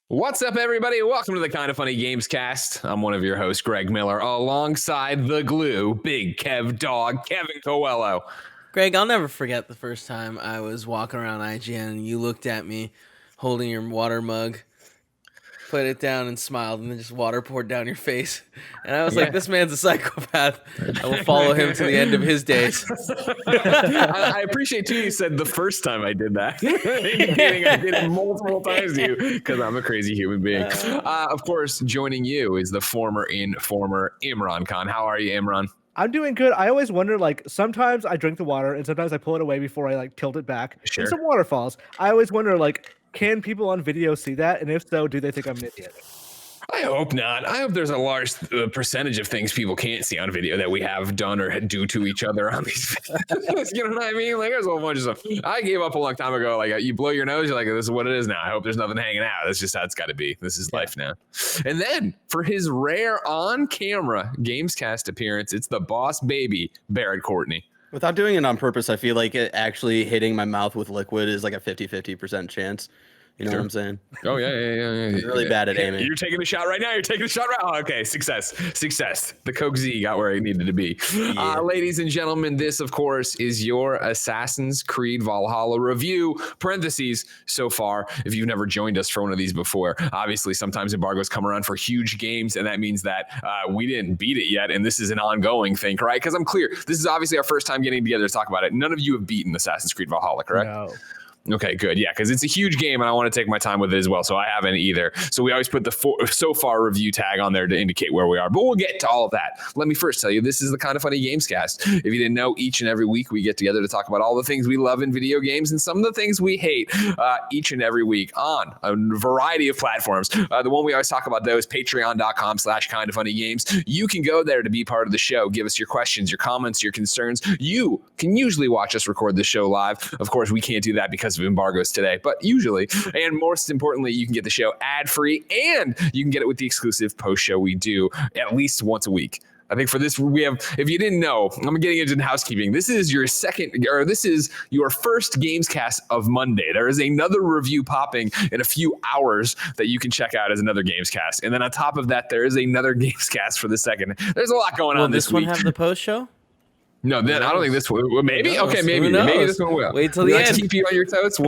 What's up, everybody? Welcome to the Kind of Funny Gamescast. I'm one of your hosts, Greg Miller, alongside the glue, Big Kev Dog, Kevin Coelho. Greg, I'll never forget the first time I was walking around IGN and you looked at me holding your water mug, put it down and smiled, and then just water poured down your face. And I was like, this man's a psychopath. I will follow him to the end of his days. I appreciate, too, you said the first time I did that. I did it multiple times to you because I'm a crazy human being. Of course, joining you is the former Imran Khan. How are you, Imran? I'm doing good. I always wonder, sometimes I drink the water and sometimes I pull it away before I, tilt it back. Sure. And some waterfalls. I always wonder, can people on video see that? And if so, do they think I'm an idiot? I hope not. I hope there's a large percentage of things people can't see on video that we have done or do to each other on these videos. You know what I mean? There's a whole bunch of stuff. I gave up a long time ago. You blow your nose, you're like, this is what it is now. I hope there's nothing hanging out. That's just how it's got to be. This is life now. And then for his rare on-camera Gamescast appearance, it's the boss baby, Barrett Courtney. Without doing it on purpose, I feel like it actually hitting my mouth with liquid is like a 50% chance. You know what I'm saying? Oh, yeah. I'm really bad at aiming. You're taking a shot right now. Oh, okay, success. The Coke Z got where it needed to be. Yeah. Ladies and gentlemen, this, of course, is your Assassin's Creed Valhalla review, parentheses, so far. If you've never joined us for one of these before, obviously sometimes embargoes come around for huge games, and that means that we didn't beat it yet, and this is an ongoing thing, right? Because I'm clear, this is obviously our first time getting together to talk about it. None of you have beaten Assassin's Creed Valhalla, correct? No. Okay, good. Yeah, because it's a huge game and I want to take my time with it as well. So I haven't either. So we always put the so far review tag on there to indicate where we are. But we'll get to all of that. Let me first tell you, this is the Kind of Funny Gamescast. If you didn't know, each and every week we get together to talk about all the things we love in video games and some of the things we hate each and every week on a variety of platforms. The one we always talk about, though, is patreon.com/kindoffunnygames. You can go there to be part of the show. Give us your questions, your comments, your concerns. You can usually watch us record the show live. Of course, we can't do that because of embargoes today, but usually, and most importantly, you can get the show ad-free and you can get it with the exclusive post show we do at least once a week. I think for this, we have, if you didn't know, I'm getting into housekeeping. This is your first Gamescast of Monday. There is another review popping in a few hours that you can check out as another Gamescast. And then on top of that, there is another Gamescast for the second. There's a lot going on this week. Will this one have the post show? No, then I don't think this will. Maybe. Okay, maybe this one will. Wait till the end. To keep you on your toes.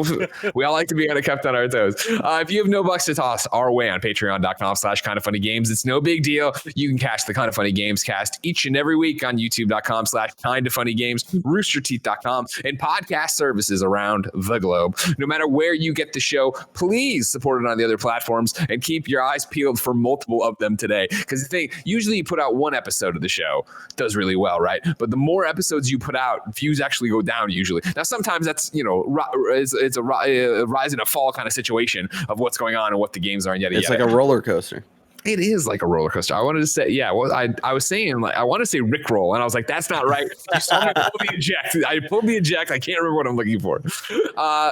We all like to be kept on our toes. If you have no bucks to toss our way on patreon.com/kindoffunnygames, it's no big deal. You can catch the Kind of Funny Gamescast each and every week on youtube.com/kindoffunnygames, roosterteeth.com, and podcast services around the globe. No matter where you get the show, please support it on the other platforms and keep your eyes peeled for multiple of them today. Because the thing, usually you put out one episode of the show, does really well, right? But the more episodes you put out, views actually go down usually. Now, sometimes that's, it's a rise and a fall kind of situation of what's going on and what the games are and yada, It's like a roller coaster. It is like a roller coaster. I wanted to say, I was saying, I want to say Rickroll, and I was like, that's not right. You saw me pull the eject. I pulled the eject. I can't remember what I'm looking for.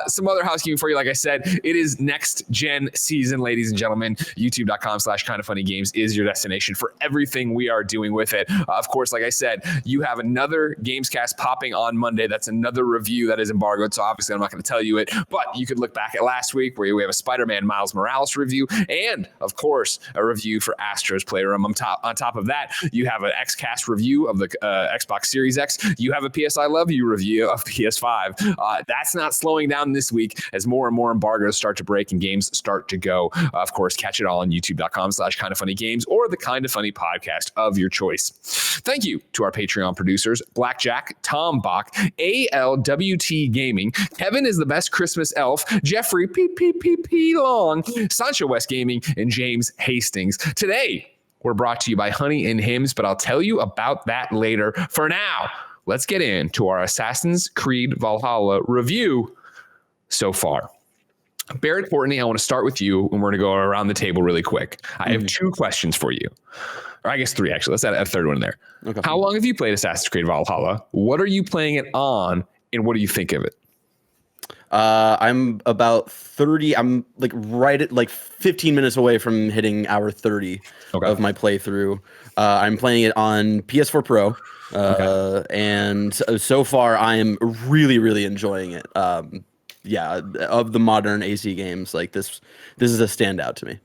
Some other housekeeping for you. Like I said, it is next gen season, ladies and gentlemen. YouTube.com/kindoffunnygames is your destination for everything we are doing with it. Of course, like I said, you have another Gamescast popping on Monday. That's another review that is embargoed. So obviously, I'm not going to tell you it, but you could look back at last week where we have a Spider-Man Miles Morales review, and of course, a review for Astro's Playroom. On top of that, you have an XCast review of the Xbox Series X. You have a PS I Love You review of PS5. That's not slowing down this week as more and more embargoes start to break and games start to go. Of course, catch it all on youtube.com/kindoffunnygames or the Kind of Funny podcast of your choice. Thank you to our Patreon producers, Blackjack, Tom Bach, ALWT Gaming, Kevin is the best Christmas elf, Jeffrey P Long, Sancho West Gaming, and James Hastings. Today, we're brought to you by Honey and Hymns, but I'll tell you about that later. For now, let's get into our Assassin's Creed Valhalla review so far. Barrett Courtney, I want to start with you, and we're going to go around the table really quick. I have two questions for you. Or I guess three, actually. Let's add a third one in there. Okay. How long have you played Assassin's Creed Valhalla? What are you playing it on, and what do you think of it? I'm about 30. I'm right at 15 minutes away from hitting hour 30 of my playthrough. I'm playing it on PS4 Pro. And so far I am really, really enjoying it. yeah, of the modern AC games, like this is a standout to me.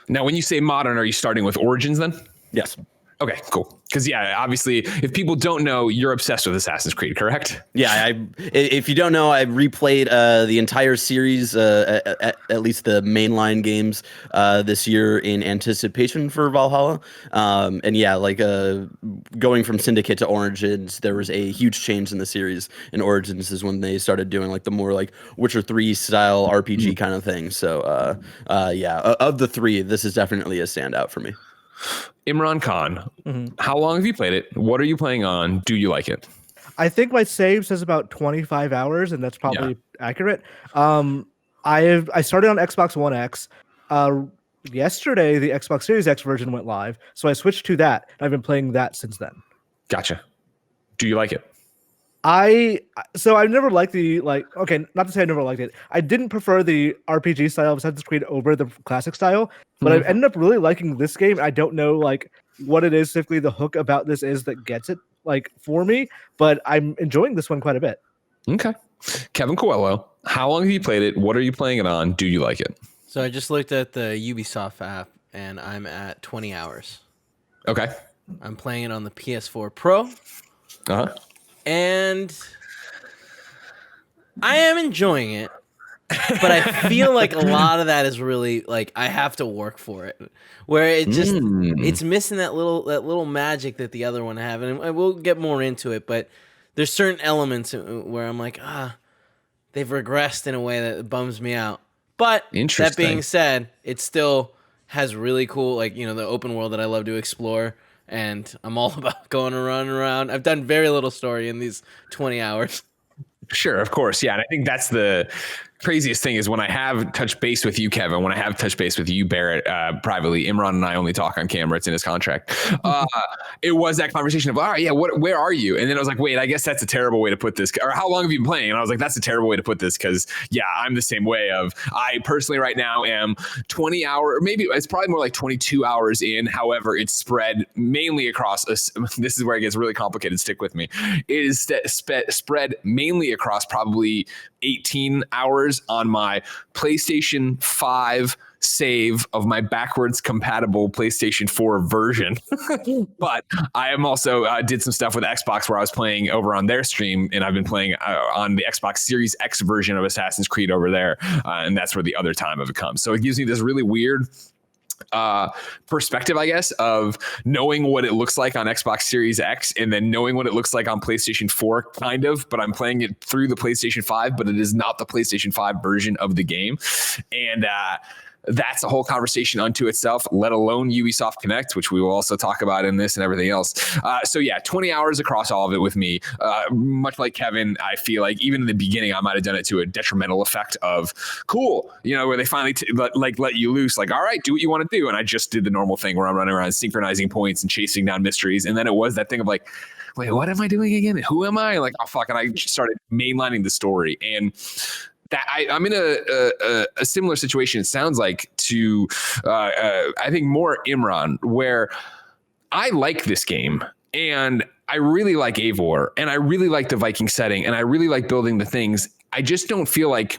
Now, when you say modern, are you starting with Origins then? Yes. Okay, cool. Because yeah, obviously, if people don't know, you're obsessed with Assassin's Creed, correct? Yeah, if you don't know, I replayed the entire series, at least the mainline games, this year in anticipation for Valhalla. And yeah, like going from Syndicate to Origins, there was a huge change in the series. And Origins is when they started doing like the more like Witcher 3 style RPG kind of thing. So yeah, of the three, this is definitely a standout for me. Imran Khan, how long have you played it? What are you playing on? Do you like it? I think my save says about 25 hours, and that's probably accurate. I started on Xbox One X. Yesterday, the Xbox Series X version went live, so I switched to that, and I've been playing that since then. Gotcha. Do you like it? So I've never liked okay, not to say I never liked it. I didn't prefer the RPG style of Assassin's Creed over the classic style, but I've ended up really liking this game. I don't know like what it is specifically the hook about this is that gets it like for me, but I'm enjoying this one quite a bit. Okay. Kevin Coelho, how long have you played it? What are you playing it on? Do you like it? So I just looked at the Ubisoft app and I'm at 20 hours. Okay. I'm playing it on the PS4 Pro. Uh-huh. And I am enjoying it, but I feel like a lot of that is really like I have to work for it. Where it just it's missing that little magic that the other one have, and we'll get more into it. But there's certain elements where I'm like, they've regressed in a way that bums me out. But that being said, it still has really cool, like the open world that I love to explore. And I'm all about going around. I've done very little story in these 20 hours. Sure, of course. Yeah. And I think that's the craziest thing is when I have touched base with you, Kevin, when I have touched base with you, Barrett, privately, Imran and I only talk on camera. It's in his contract. It was that conversation of, all right, yeah, where are you? And then I was like, wait, I guess that's a terrible way to put this. Or how long have you been playing? And I was like, that's a terrible way to put this because, yeah, I'm the same way of I personally right now am 20 hours, or maybe it's probably more like 22 hours in. However, it's spread mainly across, this is where it gets really complicated. Stick with me. It is spread mainly across probably 18 hours on my PlayStation 5 save of my backwards compatible PlayStation 4 version. But I am also did some stuff with Xbox where I was playing over on their stream, and I've been playing on the Xbox Series X version of Assassin's Creed over there. And that's where the other time of it comes. So it gives me this really weird perspective, I guess, of knowing what it looks like on Xbox Series X and then knowing what it looks like on PlayStation 4, kind of, but I'm playing it through the PlayStation 5, but it is not the PlayStation 5 version of the game. And that's a whole conversation unto itself, let alone Ubisoft Connect, which we will also talk about in this and everything else. So yeah, 20 hours across all of it with me. Much like Kevin, I feel like even in the beginning, I might have done it to a detrimental effect of cool, where they finally let you loose, like, all right, do what you want to do. And I just did the normal thing where I'm running around synchronizing points and chasing down mysteries. And then it was that thing of like, wait, what am I doing again? Who am I? Like, oh, fuck. And I just started mainlining the story. And that I'm in a similar situation, it sounds like, to I think more Imran, where I like this game and I really like Eivor and I really like the Viking setting and I really like building the things. I just don't feel like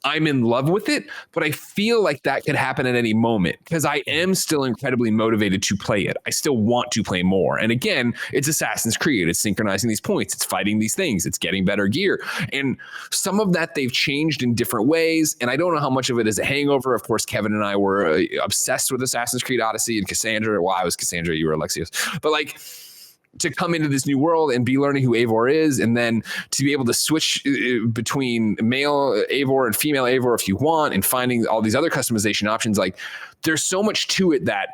I'm in love with it, but I feel like that could happen at any moment because I am still incredibly motivated to play it. I still want to play more. And again, it's Assassin's Creed. It's synchronizing these points. It's fighting these things. It's getting better gear. And some of that they've changed in different ways. And I don't know how much of it is a hangover. Of course, Kevin and I were obsessed with Assassin's Creed Odyssey and Cassandra. Well, I was Cassandra, you were Alexios. But like, to come into this new world and be learning who Eivor is, and then to be able to switch between male Eivor and female Eivor if you want, and finding all these other customization options, like there's so much to it that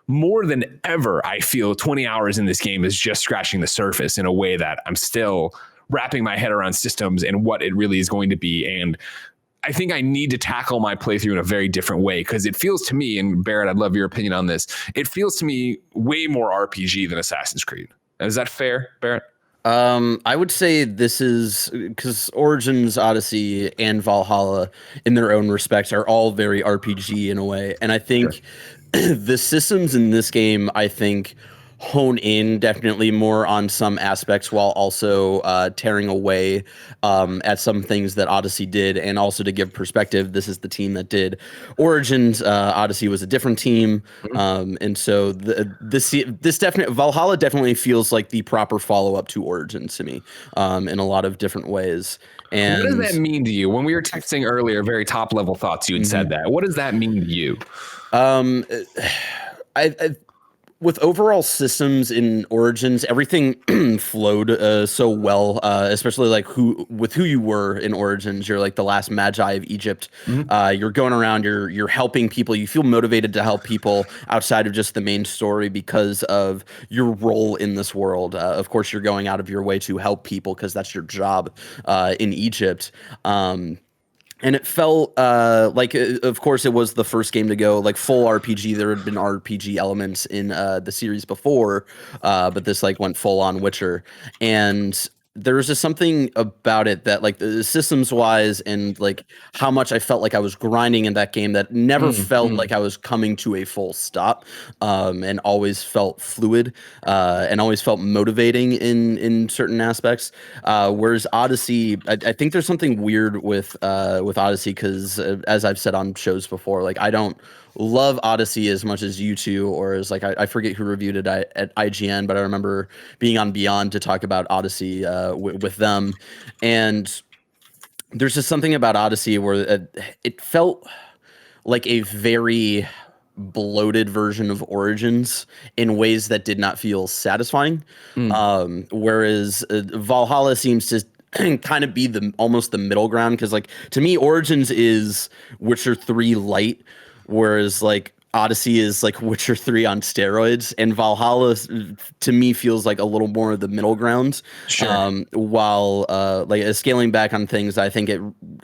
more than ever, I feel 20 hours in this game is just scratching the surface in a way that I'm still wrapping my head around systems and what it really is going to be. And I think I need to tackle my playthrough in a very different way because it feels to me, and Barrett, I'd love your opinion on this, it feels to me way more RPG than Assassin's Creed. Is that fair, Barrett? I would say this is because Origins, Odyssey, and Valhalla, in their own respects, are all very RPG in a way. And I think the systems in this game, I think, hone in definitely more on some aspects while also tearing away at some things that Odyssey did. And also to give perspective, this is the team that did Origins. Odyssey was a different team. And so this definitely, Valhalla definitely feels like the proper follow-up to Origins to me in a lot of different ways. And what does that mean to you? When we were texting earlier, very top level thoughts, you had said that. What does that mean to you? I with overall systems in Origins, everything flowed so well, especially like who you were in Origins. You're like the last magi of Egypt. You're going around, you're helping people. You feel motivated to help people outside of just the main story because of your role in this world. Of course, you're going out of your way to help people because that's your job in Egypt. And it felt like, of course, it was the first game to go like full RPG. There had been RPG elements in the series before, but this like went full on Witcher. And there was just something about it that like the systems wise and like how much I felt like I was grinding in that game that never felt like I was coming to a full stop, and always felt fluid, and always felt motivating in certain aspects. Whereas Odyssey, I think there's something weird with Odyssey because as I've said on shows before, like I don't love Odyssey as much as you two, or as like I forget who reviewed it at IGN, but I remember being on Beyond to talk about Odyssey with them, and there's just something about Odyssey where it felt like a very bloated version of Origins in ways that did not feel satisfying. Whereas Valhalla seems to kind of be almost the middle ground, because like to me Origins is Witcher 3 light, whereas like Odyssey is like Witcher 3 on steroids, and Valhalla to me feels like a little more of the middle ground. While like scaling back on things, I think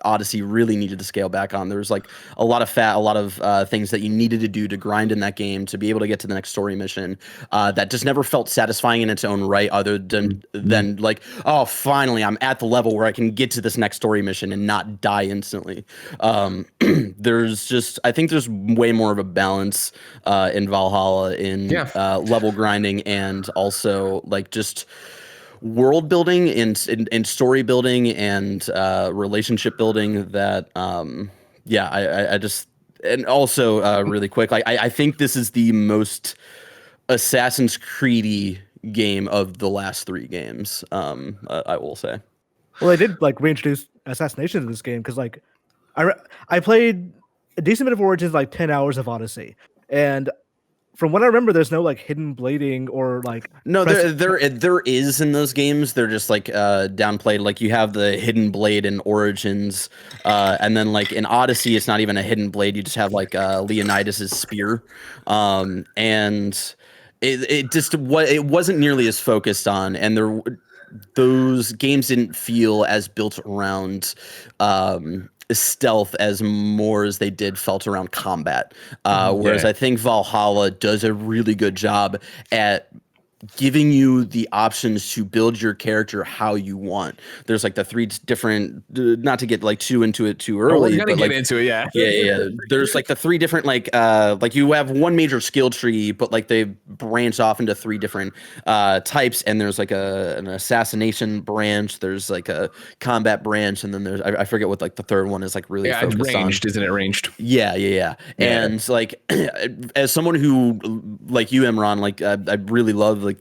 Odyssey really needed to scale back on. There was like a lot of things that you needed to do to grind in that game to be able to get to the next story mission that just never felt satisfying in its own right, other than like, oh, finally I'm at the level where I can get to this next story mission and not die instantly. I think there's way more of a balance in Valhalla in level grinding, and also like just world building and story building and relationship building that I just, and also really quick, like I think this is the most Assassin's Creed-y game of the last 3 games, I will say. Well, they did like reintroduce assassination in this game because like I played a decent bit of Origins, like 10 hours of Odyssey, and from what I remember, there's no like hidden blading or like there is in those games. They're just like downplayed. Like you have the hidden blade in Origins, and then like in Odyssey, it's not even a hidden blade. You just have like Leonidas's spear, and it wasn't nearly as focused on, and those games didn't feel as built around stealth as more as they felt around combat. Whereas I think Valhalla does a really good job at giving you the options to build your character how you want. There's like the 3 different, not to get like too into it too early. We're gonna get into it, yeah. There's like the 3 different like you have one major skill tree, but like they branch off into 3 different types, and there's like an assassination branch, there's like a combat branch, and then there's I forget what like the third one is like really focused ranged on. Isn't it ranged? Yeah. And like as someone who like you, Imran, like I really love like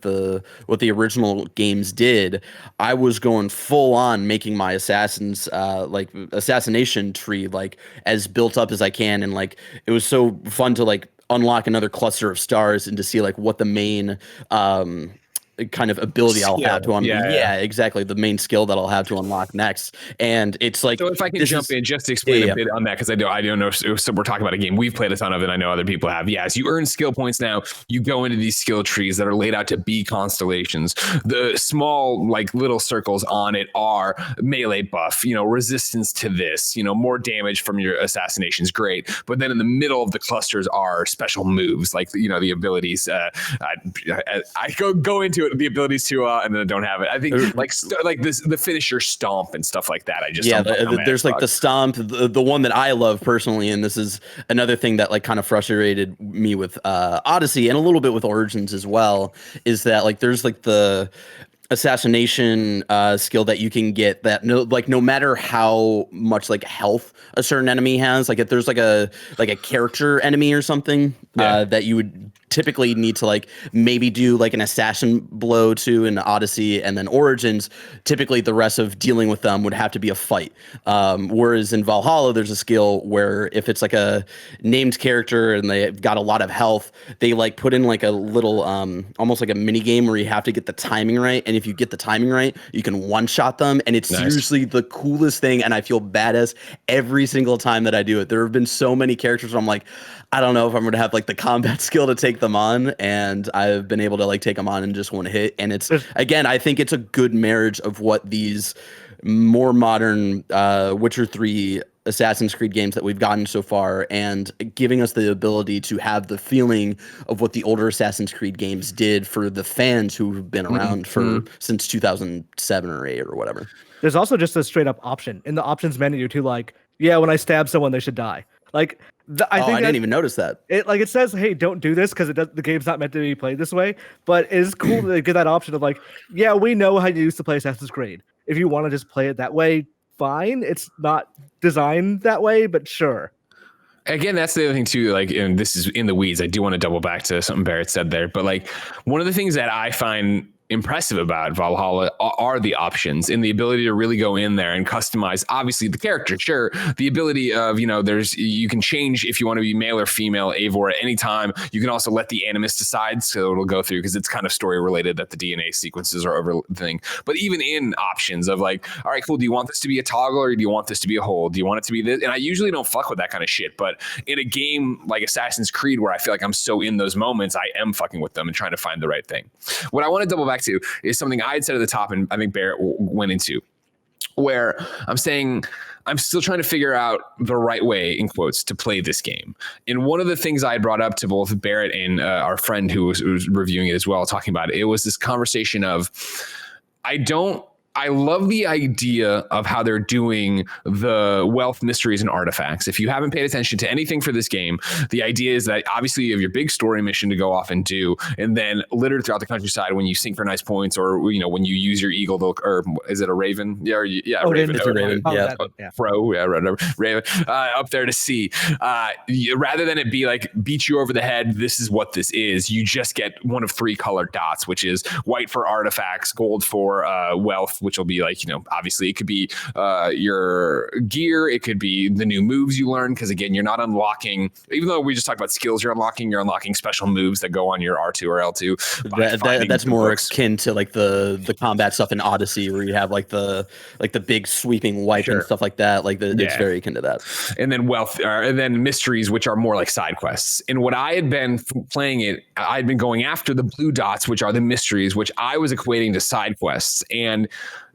what the original games did. I was going full on making my assassination tree like as built up as I can, and like it was so fun to like unlock another cluster of stars and to see like what the main kind of ability I'll have to unlock. Yeah, exactly. The main skill that I'll have to unlock next. And it's like, so if I can jump in just to explain a bit on that, because I don't know. So we're talking about a game we've played a ton of, and I know other people have. Yes, you earn skill points now. You go into these skill trees that are laid out to be constellations. The small, like little circles on it are melee buff, resistance to this, more damage from your assassinations. Great. But then in the middle of the clusters are special moves, like, the abilities. I go into the abilities to and then I don't have it. I think like this the finisher stomp and stuff like that. I just there's like the stomp, the one that I love personally, and this is another thing that like kind of frustrated me with Odyssey and a little bit with Origins as well, is that like there's like the assassination skill that you can get that no matter how much like health a certain enemy has, like if there's like a character enemy or something that you would typically need to like maybe do like an assassin blow to in Odyssey, and then Origins typically the rest of dealing with them would have to be a fight, whereas in Valhalla there's a skill where if it's like a named character and they've got a lot of health, they like put in like a little almost like a mini game where you have to get the timing right, and if you get the timing right you can one shot them, and it's usually the coolest thing, and I feel badass every single time that I do it. There have been so many characters where I'm like, I don't know if I'm going to have like the combat skill to take them on, and I've been able to like take them on in just one hit. And it's, again, I think it's a good marriage of what these more modern Witcher 3 Assassin's Creed games that we've gotten so far, and giving us the ability to have the feeling of what the older Assassin's Creed games did for the fans who've been around for since 2007 or 8 or whatever. There's also just a straight up option in the options menu to like, yeah, when I stab someone, they should die. Like, I didn't even notice that. It says, hey, don't do this because the game's not meant to be played this way. But it's cool to get that option of like, yeah, we know how you used to play Assassin's Creed. If you want to just play it that way, fine. It's not designed that way, but sure. Again, that's the other thing too. Like, and this is in the weeds. I do want to double back to something Barrett said there, but like one of the things that I find impressive about Valhalla are the options and the ability to really go in there and customize obviously the character. Sure, the ability of, you can change if you want to be male or female Eivor at any time. You can also let the animus decide, so it'll go through, because it's kind of story related that the DNA sequences are over the thing. But even in options of like, all right, cool, do you want this to be a toggle or do you want this to be a hold? Do you want it to be this? And I usually don't fuck with that kind of shit, but in a game like Assassin's Creed where I feel like I'm so in those moments, I am fucking with them and trying to find the right thing. What I want to double back to is something I had said at the top, and I think Barrett went into, where I'm saying I'm still trying to figure out the right way, in quotes, to play this game. And one of the things I had brought up to both Barrett and our friend who was reviewing it as well, talking about it, it was this conversation of, I love the idea of how they're doing the wealth, mysteries, and artifacts. If you haven't paid attention to anything for this game, the idea is that obviously you have your big story mission to go off and do, and then littered throughout the countryside when you synchronize points, or when you use your eagle, or is it a raven? Yeah, raven. It's a raven. Raven up there to see. Rather than it be like beat you over the head, this is what this is. You just get one of 3 colored dots, which is white for artifacts, gold for wealth, which will be like, obviously it could be your gear, it could be the new moves you learn, because again, you're not unlocking, even though we just talked about skills you're unlocking special moves that go on your R2 or L2. That's more akin to like the combat stuff in Odyssey, where you have like the big sweeping wipe and stuff like that. Like it's very akin to that. And then wealth, and then mysteries, which are more like side quests. And what I had been playing it, I'd been going after the blue dots, which are the mysteries, which I was equating to side quests. And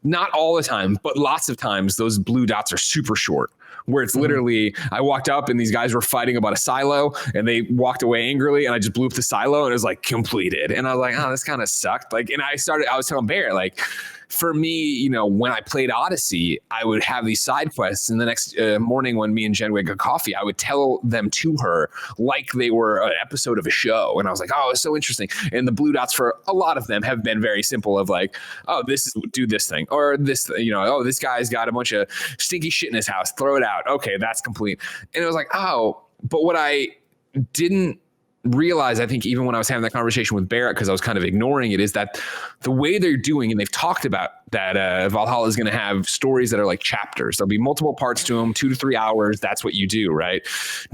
not all the time, but lots of times those blue dots are super short, where it's literally, I walked up and these guys were fighting about a silo and they walked away angrily and I just blew up the silo and it was like completed. And I was like, oh, this kind of sucked. Like, and I was telling Barrett, like, for me, when I played Odyssey, I would have these side quests, and the next morning when me and Jen would get coffee, I would tell them to her like they were an episode of a show. And I was like, oh, it's so interesting. And the blue dots for a lot of them have been very simple of like, oh, do this thing, or this, oh, this guy's got a bunch of stinky shit in his house, throw it out. Okay, that's complete. And it was like, oh, but what I didn't realize, I think even when I was having that conversation with Barrett, because I was kind of ignoring it, is that the way they're doing, and they've talked about that Valhalla is going to have stories that are like chapters. There'll be multiple parts to them, 2 to 3 hours. That's what you do, right?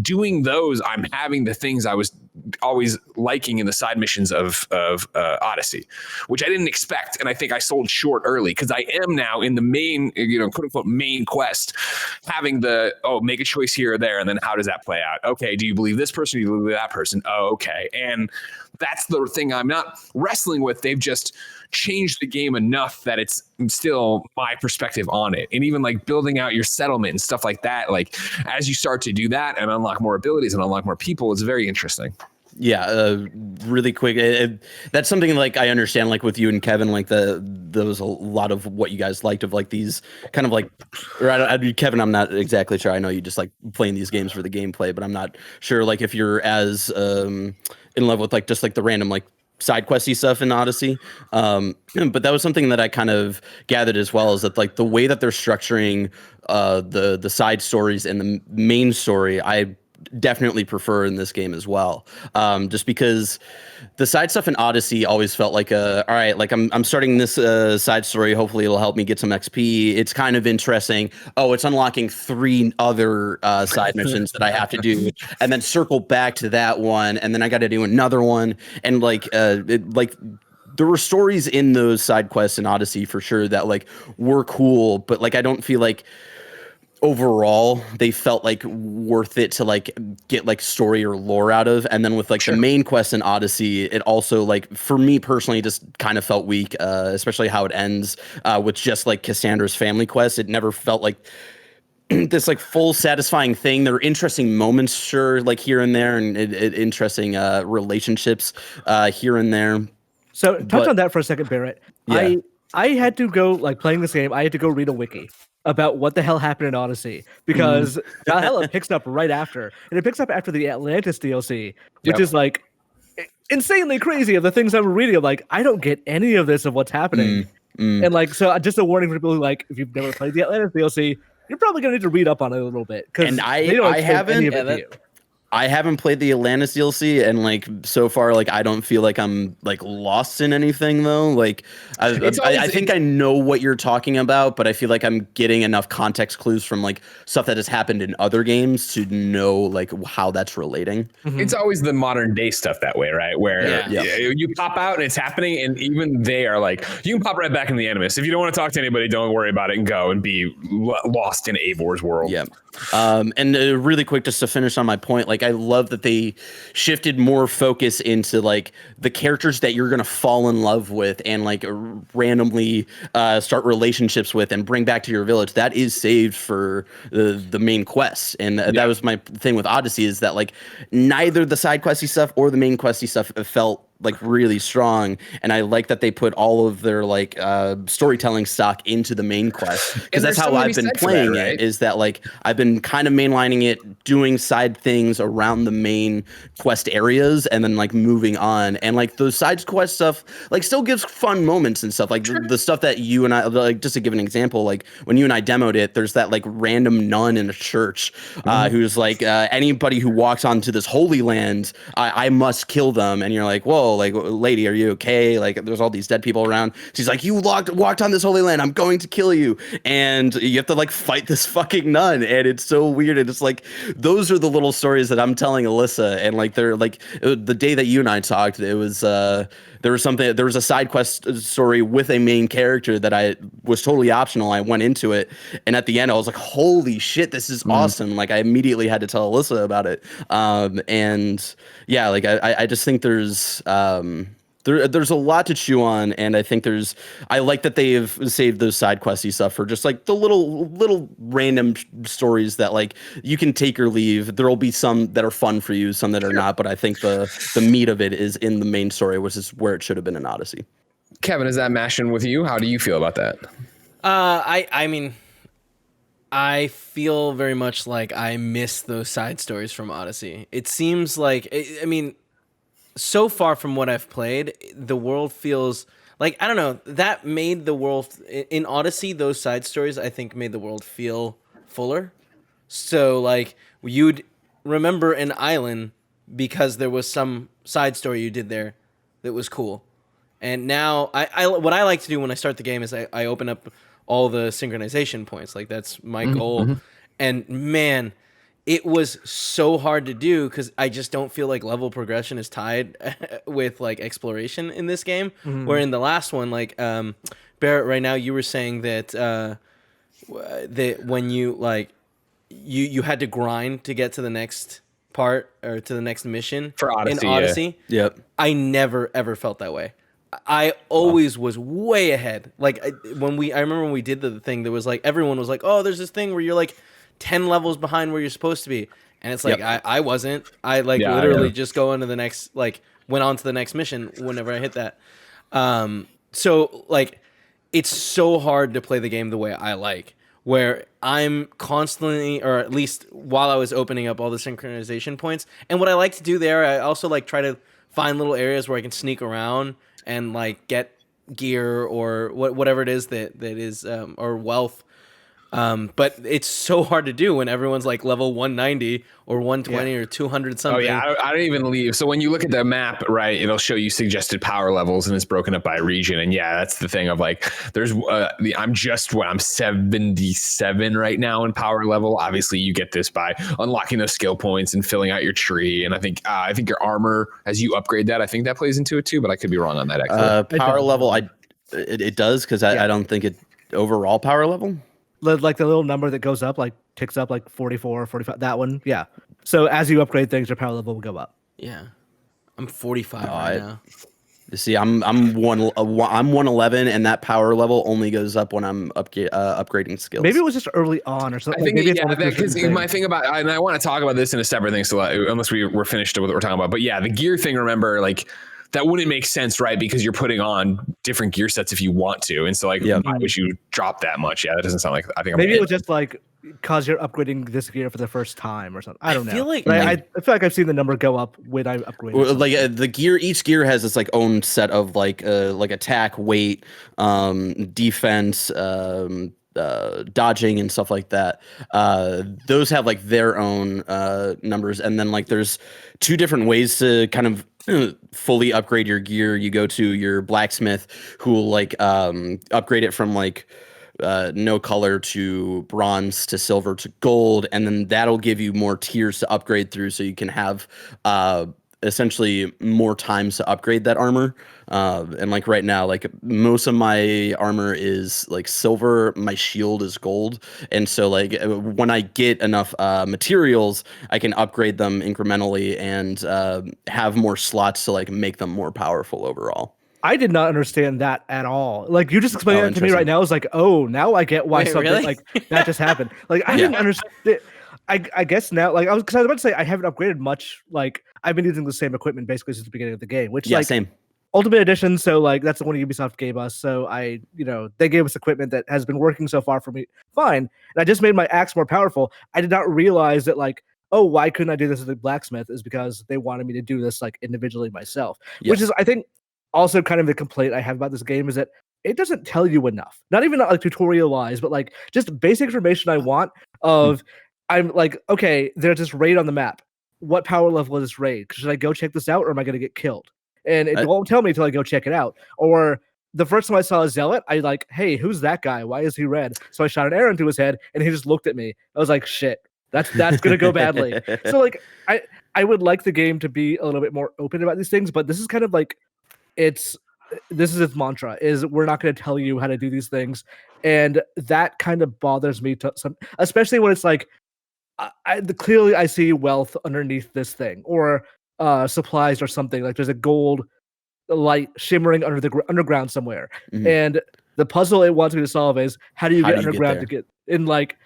Doing those, I'm having the things I was always liking in the side missions of Odyssey, which I didn't expect. And I think I sold short early, because I am now in the main, quote unquote, main quest, having make a choice here or there. And then how does that play out? Okay, do you believe this person? Do you believe that person? Oh, okay. And that's the thing I'm not wrestling with. They've just changed the game enough that it's still my perspective on it. And even like building out your settlement and stuff like that, like as you start to do that and unlock more abilities and unlock more people, it's very interesting. Really quick. That's something like I understand, like with you and Kevin, like there was a lot of what you guys liked of like these kind of like, or Kevin, I'm not exactly sure. I know you just like playing these games for the gameplay, but I'm not sure like if you're as in love with like just like the random like side questy stuff in Odyssey. But that was something that I kind of gathered as well, is that like the way that they're structuring the side stories and the main story, I definitely prefer in this game as well. Just because the side stuff in Odyssey always felt like all right, like I'm starting this side story. Hopefully it'll help me get some XP. It's kind of interesting. Oh, it's unlocking 3 other side missions that I have to do, and then circle back to that one, and then I got to do another one, and like there were stories in those side quests in Odyssey for sure that like were cool, but like I don't feel like overall they felt like worth it to like get like story or lore out of. And then with like the main quest in Odyssey, it also like for me personally just kind of felt weak, especially how it ends with just like Cassandra's family quest. It never felt like this like full satisfying thing. There are interesting moments, sure, like here and there, and interesting relationships here and there. So touch on that for a second, Barrett. Yeah. I had to go, like, playing this game, I had to go read a wiki about what the hell happened in Odyssey, because Valhalla picks up right after, and it picks up after the Atlantis DLC, which is like insanely crazy. Of the things I'm reading, I'm like, I don't get any of this of what's happening. And like, so just a warning for people who like, if you've never played the Atlantis DLC, you're probably gonna need to read up on it a little bit, because I haven't played the Atlantis DLC, and like so far, like I don't feel like I'm like lost in anything though. Like I think I know what you're talking about, but I feel like I'm getting enough context clues from like stuff that has happened in other games to know like how that's relating. It's always the modern day stuff that way, right? Where you pop out and it's happening, and even they are like, you can pop right back in the Animus. If you don't want to talk to anybody, don't worry about it and go and be lost in Eivor's world. Yeah. And really quick, just to finish on my point, like I love that they shifted more focus into like the characters that you're gonna fall in love with and like randomly start relationships with and bring back to your village. That is saved for the main quest, and that was my thing with Odyssey, is that like neither the side questy stuff or the main questy stuff felt like really strong, and I like that they put all of their like storytelling stock into the main quest, because that's how I've been playing it, is that like I've been kind of mainlining it, doing side things around the main quest areas, and then like moving on, and like those side quest stuff like still gives fun moments and stuff, like the stuff that you and I, like just to give an example, like when you and I demoed it, there's that like random nun in a church who's like anybody who walks onto this holy land, I must kill them, and you're like, whoa, like, lady, are you okay? Like, there's all these dead people around. She's like, you walked on this holy land, I'm going to kill you. And you have to like fight this fucking nun, and it's so weird. And it's like, those are the little stories that I'm telling Alyssa. And like, they're like, the day that you and I talked, it was there was a side quest story with a main character that I was totally optional. I went into it, and at the end I was like, holy shit, this is awesome. Like, I immediately had to tell Alyssa about it. And yeah, like I just think there's a lot to chew on, and I think I like that they have saved those side questy stuff for just like the little random stories that like you can take or leave. There'll be some that are fun for you, some that are not, but I think the meat of it is in the main story, which is where it should have been in Odyssey. Kevin, is that mashing with you? How do you feel about that? I mean, I feel very much like I miss those side stories from Odyssey. It seems like, I mean, so far from what I've played, the world feels like, I don't know, that made the world in Odyssey, those side stories, I think made the world feel fuller. So like you'd remember an island because there was some side story you did there that was cool. And now I what I like to do when I start the game is I open up all the synchronization points. Like that's my goal. And man, it was so hard to do because I just don't feel like level progression is tied with like exploration in this game. Where in the last one, like Barrett, right now you were saying that that when you like you had to grind to get to the next part or to the next mission for Odyssey, in Odyssey. Yeah. Yep. I never ever felt that way. I always was way ahead. Like I remember when we did the thing, there was like everyone was like, "Oh, there's this thing where you're like 10 levels behind where you're supposed to be." And it's like I wasn't. I like literally just go into the next went on to the next mission whenever I hit that. So like it's so hard to play the game the way I like, where I'm constantly, or at least while I was opening up all the synchronization points. And what I like to do there, I also like try to find little areas where I can sneak around and like get gear or whatever it is that is or wealth. But it's so hard to do when everyone's like level 190 or 120 or 200 something. Oh yeah, I don't even leave. So when you look at the map, right, it'll show you suggested power levels, and it's broken up by region. And yeah, that's the thing of like, there's I'm 77 right now in power level. Obviously, you get this by unlocking those skill points and filling out your tree. And I think your armor, as you upgrade that, I think that plays into it too. But I could be wrong on that. Actually, power level, it does because I don't think it overall power level. Like the little number that goes up, like ticks up like 44, 45, that one. Yeah. So as you upgrade things, your power level will go up. Yeah. I'm 45 right now. See, I'm 111, and that power level only goes up when I'm upgrading skills. Maybe it was just early on or something. I think because my thing about, and I want to talk about this in a separate thing, so unless we're finished with what we're talking about. But yeah, the gear thing, remember, like, that wouldn't make sense, right? Because you're putting on different gear sets if you want to. And so, like, why would you drop that much? Yeah, that doesn't sound like, I think maybe it was just like, because you're upgrading this gear for the first time or something. I don't know. I feel like I've seen the number go up when I upgrade. Like the gear, each gear has its like own set of like attack, weight, defense, dodging and stuff like that. Those have like their own numbers, and then like there's two different ways to kind of fully upgrade your gear. You go to your blacksmith, who will like upgrade it from like no color to bronze to silver to gold, and then that'll give you more tiers to upgrade through, so you can have essentially more times to upgrade that armor. And like right now, like most of my armor is like silver, my shield is gold, and so like when I get enough materials, I can upgrade them incrementally and have more slots to like make them more powerful overall. I did not understand that at all. Like, you just explained it to me right now. It's like, oh, now I get why something like that just happened. Like, I didn't understand. I guess now, like, I was about to say I haven't upgraded much. Like, I've been using the same equipment basically since the beginning of the game, which same. Ultimate Edition. So like, that's the one Ubisoft gave us. So they gave us equipment that has been working so far for me fine. And I just made my axe more powerful. I did not realize that like, oh, why couldn't I do this as a blacksmith? Is because they wanted me to do this like individually myself, which is, I think, also kind of the complaint I have about this game, is that it doesn't tell you enough. Not even like tutorial wise, but like just basic information I want of, I'm like, okay, there's this raid on the map. What power level is this raid? Should I go check this out, or am I going to get killed? And it won't tell me until I go check it out. Or the first time I saw a zealot, I like, hey, who's that guy? Why is he red? So I shot an arrow into his head, and he just looked at me. I was like, shit, that's gonna go badly. So like, I would like the game to be a little bit more open about these things, but this is kind of like, this is its mantra, is we're not going to tell you how to do these things, and that kind of bothers me to some, especially when it's like, clearly I see wealth underneath this thing, or supplies or something. Like there's a gold light shimmering under the underground somewhere, and the puzzle it wants me to solve is how do you get underground to get in. Like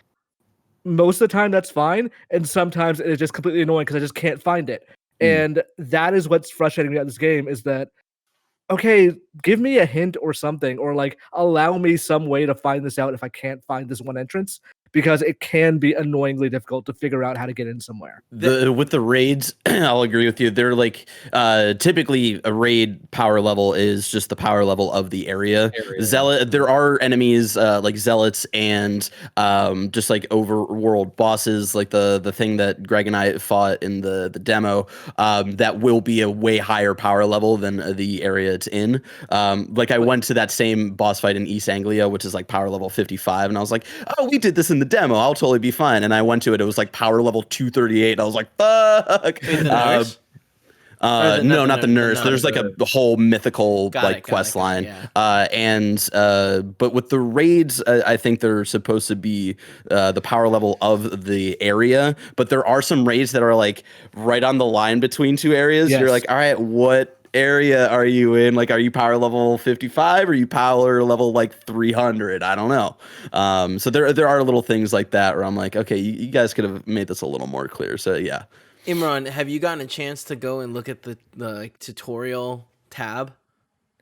most of the time that's fine, and sometimes it's just completely annoying because I just can't find it. And that is what's frustrating me about this game, is that, okay, give me a hint or something, or like allow me some way to find this out if I can't find this one entrance, because it can be annoyingly difficult to figure out how to get in somewhere. With the raids, I'll agree with you. They're like, typically a raid power level is just the power level of the area. There are enemies like zealots and just like overworld bosses, like the thing that Greg and I fought in the demo, that will be a way higher power level than the area it's in. Like I went to that same boss fight in East Anglia, which is like power level 55, and I was like, oh, we did this in the demo, I'll totally be fine. And I went to it, it was like power level 238. I was like, fuck. No, not the nurse. There's like a whole mythical quest line. But with the raids, I think they're supposed to be the power level of the area. But there are some raids that are like right on the line between two areas. You're like, all right, what area are you in? Like, are you power level 55? Or are you power level like 300? I don't know. So there are little things like that where I'm like, okay, you guys could have made this a little more clear. So yeah. Imran, have you gotten a chance to go and look at the like tutorial tab?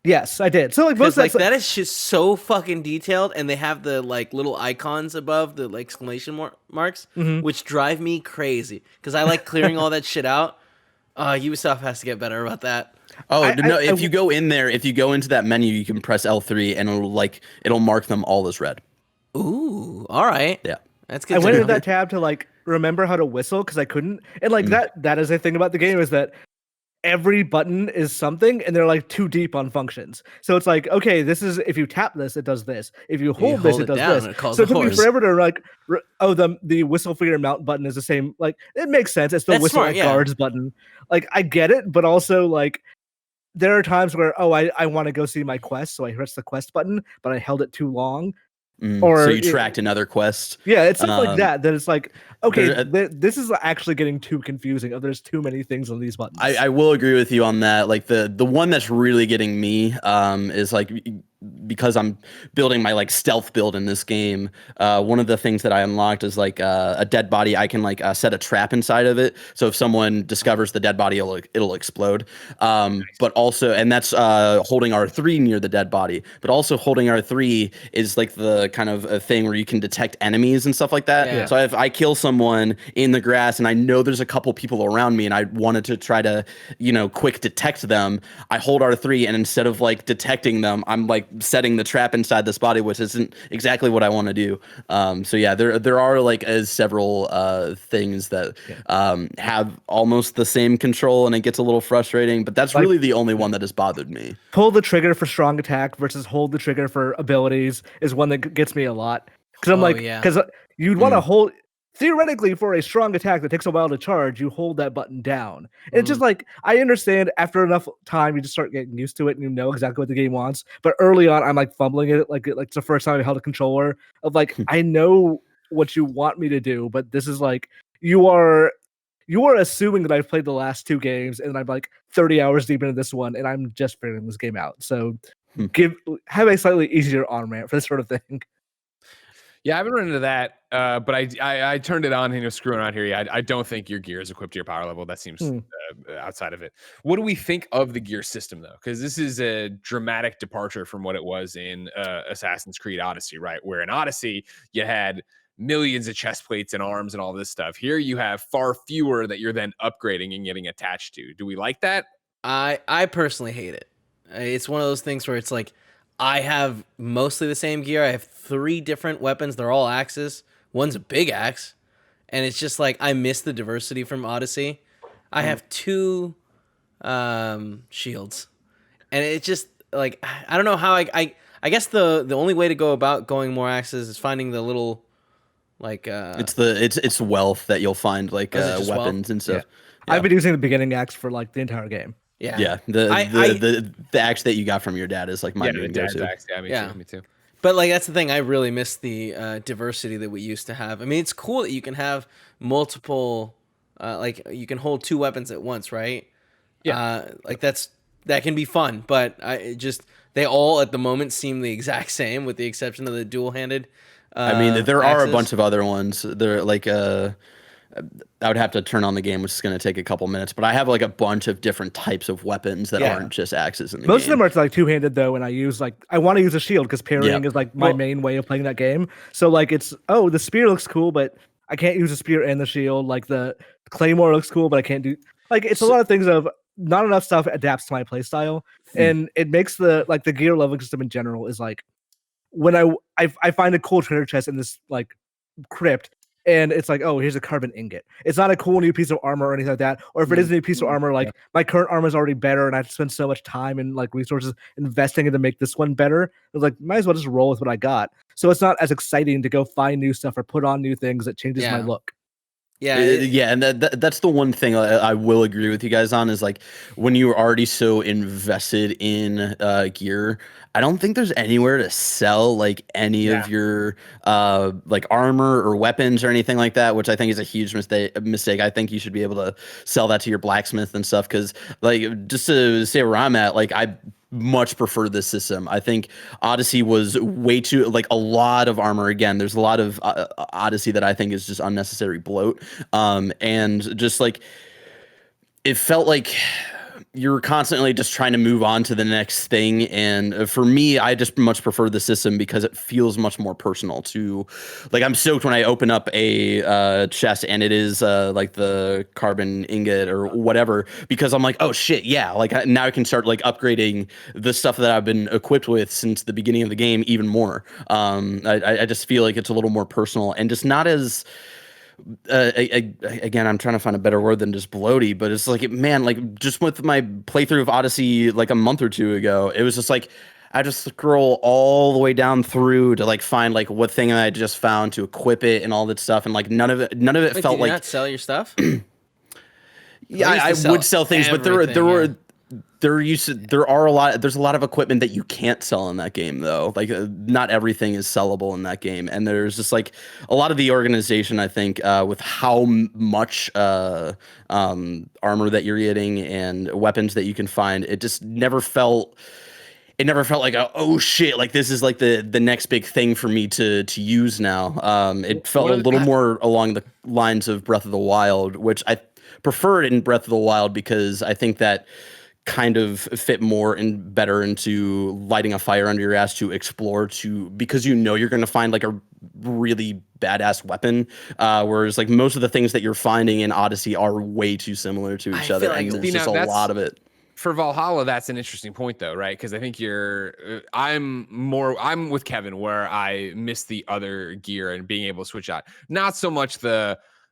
Yes, I did. So like Because most like that is just so fucking detailed, and they have the like little icons above the like exclamation marks, which drive me crazy. Because I like clearing all that shit out. Ubisoft has to get better about that. Oh no! If you go in there, if you go into that menu, you can press L3, and it'll mark them all as red. Ooh, all right. Yeah, that's good. I went into that tab to like remember how to whistle because I couldn't, and like that is a thing about the game is that every button is something, and they're like too deep on functions. So it's like, okay, this is if you tap this, it does this. If you hold this, it does down, this. it calls So it the took me horse. forever to like, the whistle for your mount button is the same. Like it makes sense. It's the That's whistle smart, yeah. guards button. Like I get it, but also like there are times where I want to go see my quest, so I press the quest button, but I held it too long. Or so you tracked another quest. Yeah, it's stuff like that. That it's like, okay, this is actually getting too confusing. There's too many things on these buttons. I will agree with you on that. Like the one that's really getting me is like because I'm building my like stealth build in this game. One of the things that I unlocked is like a dead body. I can like set a trap inside of it. So if someone discovers the dead body, it'll explode. But also, and that's holding R3 near the dead body. But also holding R3 is like the kind of a thing where you can detect enemies and stuff like that. Yeah. So if I kill someone in the grass and I know there's a couple people around me and I wanted to try to, quick detect them, I hold R3 and instead of like detecting them, I'm like setting the trap inside this body, which isn't exactly what I want to do. So yeah, there are like several things that have almost the same control, and it gets a little frustrating. But that's really the only one that has bothered me. Pull the trigger for strong attack versus hold the trigger for abilities is one that gets me a lot. Because I'm because you'd want to hold. Theoretically, for a strong attack that takes a while to charge, you hold that button down. And it's just like, I understand after enough time, you just start getting used to it and you know exactly what the game wants. But early on, I'm like fumbling it. Like it's the first time I held a controller of like, I know what you want me to do, but this is like, you are assuming that I've played the last two games and I'm like 30 hours deep into this one and I'm just figuring this game out. So have a slightly easier on-ramp for this sort of thing. Yeah, I haven't run into that, but I turned it on and screwing around here. Yeah, I don't think your gear is equipped to your power level. That seems outside of it. What do we think of the gear system, though? Because this is a dramatic departure from what it was in Assassin's Creed Odyssey, right? Where in Odyssey, you had millions of chest plates and arms and all this stuff. Here you have far fewer that you're then upgrading and getting attached to. Do we like that? I personally hate it. It's one of those things where it's like, I have mostly the same gear. I have 3 different weapons. They're all axes. One's a big axe. And it's just like, I miss the diversity from Odyssey. I have 2 shields. And it's just like, I don't know how I guess the only way to go about going more axes is finding the little like it's wealth that you'll find like weapons wealth? and stuff. Yeah. I've been using the beginning axe for like the entire game. Yeah. The axe that you got from your dad is like my main go-to. Axe. Yeah, me too. But like that's the thing, I really miss the diversity that we used to have. I mean, it's cool that you can have multiple, like you can hold 2 weapons at once, right? Yeah. Like that can be fun, but they all at the moment seem the exact same, with the exception of the dual-handed. I mean, there are a axes. bunch of other ones. They're like I would have to turn on the game, which is going to take a couple minutes. But I have like a bunch of different types of weapons that aren't just axes in the game. Most of them are like 2-handed though, and I want to use a shield because parrying is like my main way of playing that game. So like it's the spear looks cool, but I can't use the spear and the shield. Like the claymore looks cool, but I can't do it's a lot of things of not enough stuff adapts to my playstyle, and it makes the gear leveling system in general is like when I find a cool treasure chest in this like crypt. And it's like, oh, here's a carbon ingot. It's not a cool new piece of armor or anything like that. Or if it is a new piece of armor, like my current armor is already better, and I have to spend so much time and like resources investing in to make this one better. It's like, might as well just roll with what I got. So it's not as exciting to go find new stuff or put on new things that changes my look. Yeah, and that's the one thing I will agree with you guys on is like when you're already so invested in gear, I don't think there's anywhere to sell like any of your like armor or weapons or anything like that, which I think is a huge mistake. I think you should be able to sell that to your blacksmith and stuff because like just to say where I'm at, like I much prefer this system. I think Odyssey was way too like a lot of armor. Again, there's a lot of Odyssey that I think is just unnecessary bloat. And just like it felt like you're constantly just trying to move on to the next thing. And for me, I just much prefer the system because it feels much more personal to like, I'm stoked when I open up a chest and it is like the carbon ingot or whatever, because I'm like, oh shit. Yeah. Like now I can start like upgrading the stuff that I've been equipped with since the beginning of the game even more. I just feel like it's a little more personal and just not as, again, I'm trying to find a better word than just bloaty, but it's like, man, like just with my playthrough of Odyssey like a month or two ago, it was just like I just scroll all the way down through to like find like what thing I just found to equip it and all that stuff, and like none of it Wait, felt did you like not sell your stuff? yeah, I would sell things, but there's a lot of equipment that you can't sell in that game though. Like not everything is sellable in that game, and there's just like a lot of the organization, I think, with how much armor that you're getting and weapons that you can find, it just never felt like oh shit, like this is like the next big thing for me to use now. It felt a little more along the lines of Breath of the Wild, which I preferred in Breath of the Wild because I think that kind of fit more and better into lighting a fire under your ass to explore because you know you're going to find like a really badass weapon, whereas like most of the things that you're finding in Odyssey are way too similar to each other, and there's just a lot of it. For Valhalla, that's an interesting point though, right? Because I think I'm with Kevin where I miss the other gear and being able to switch out. Not so much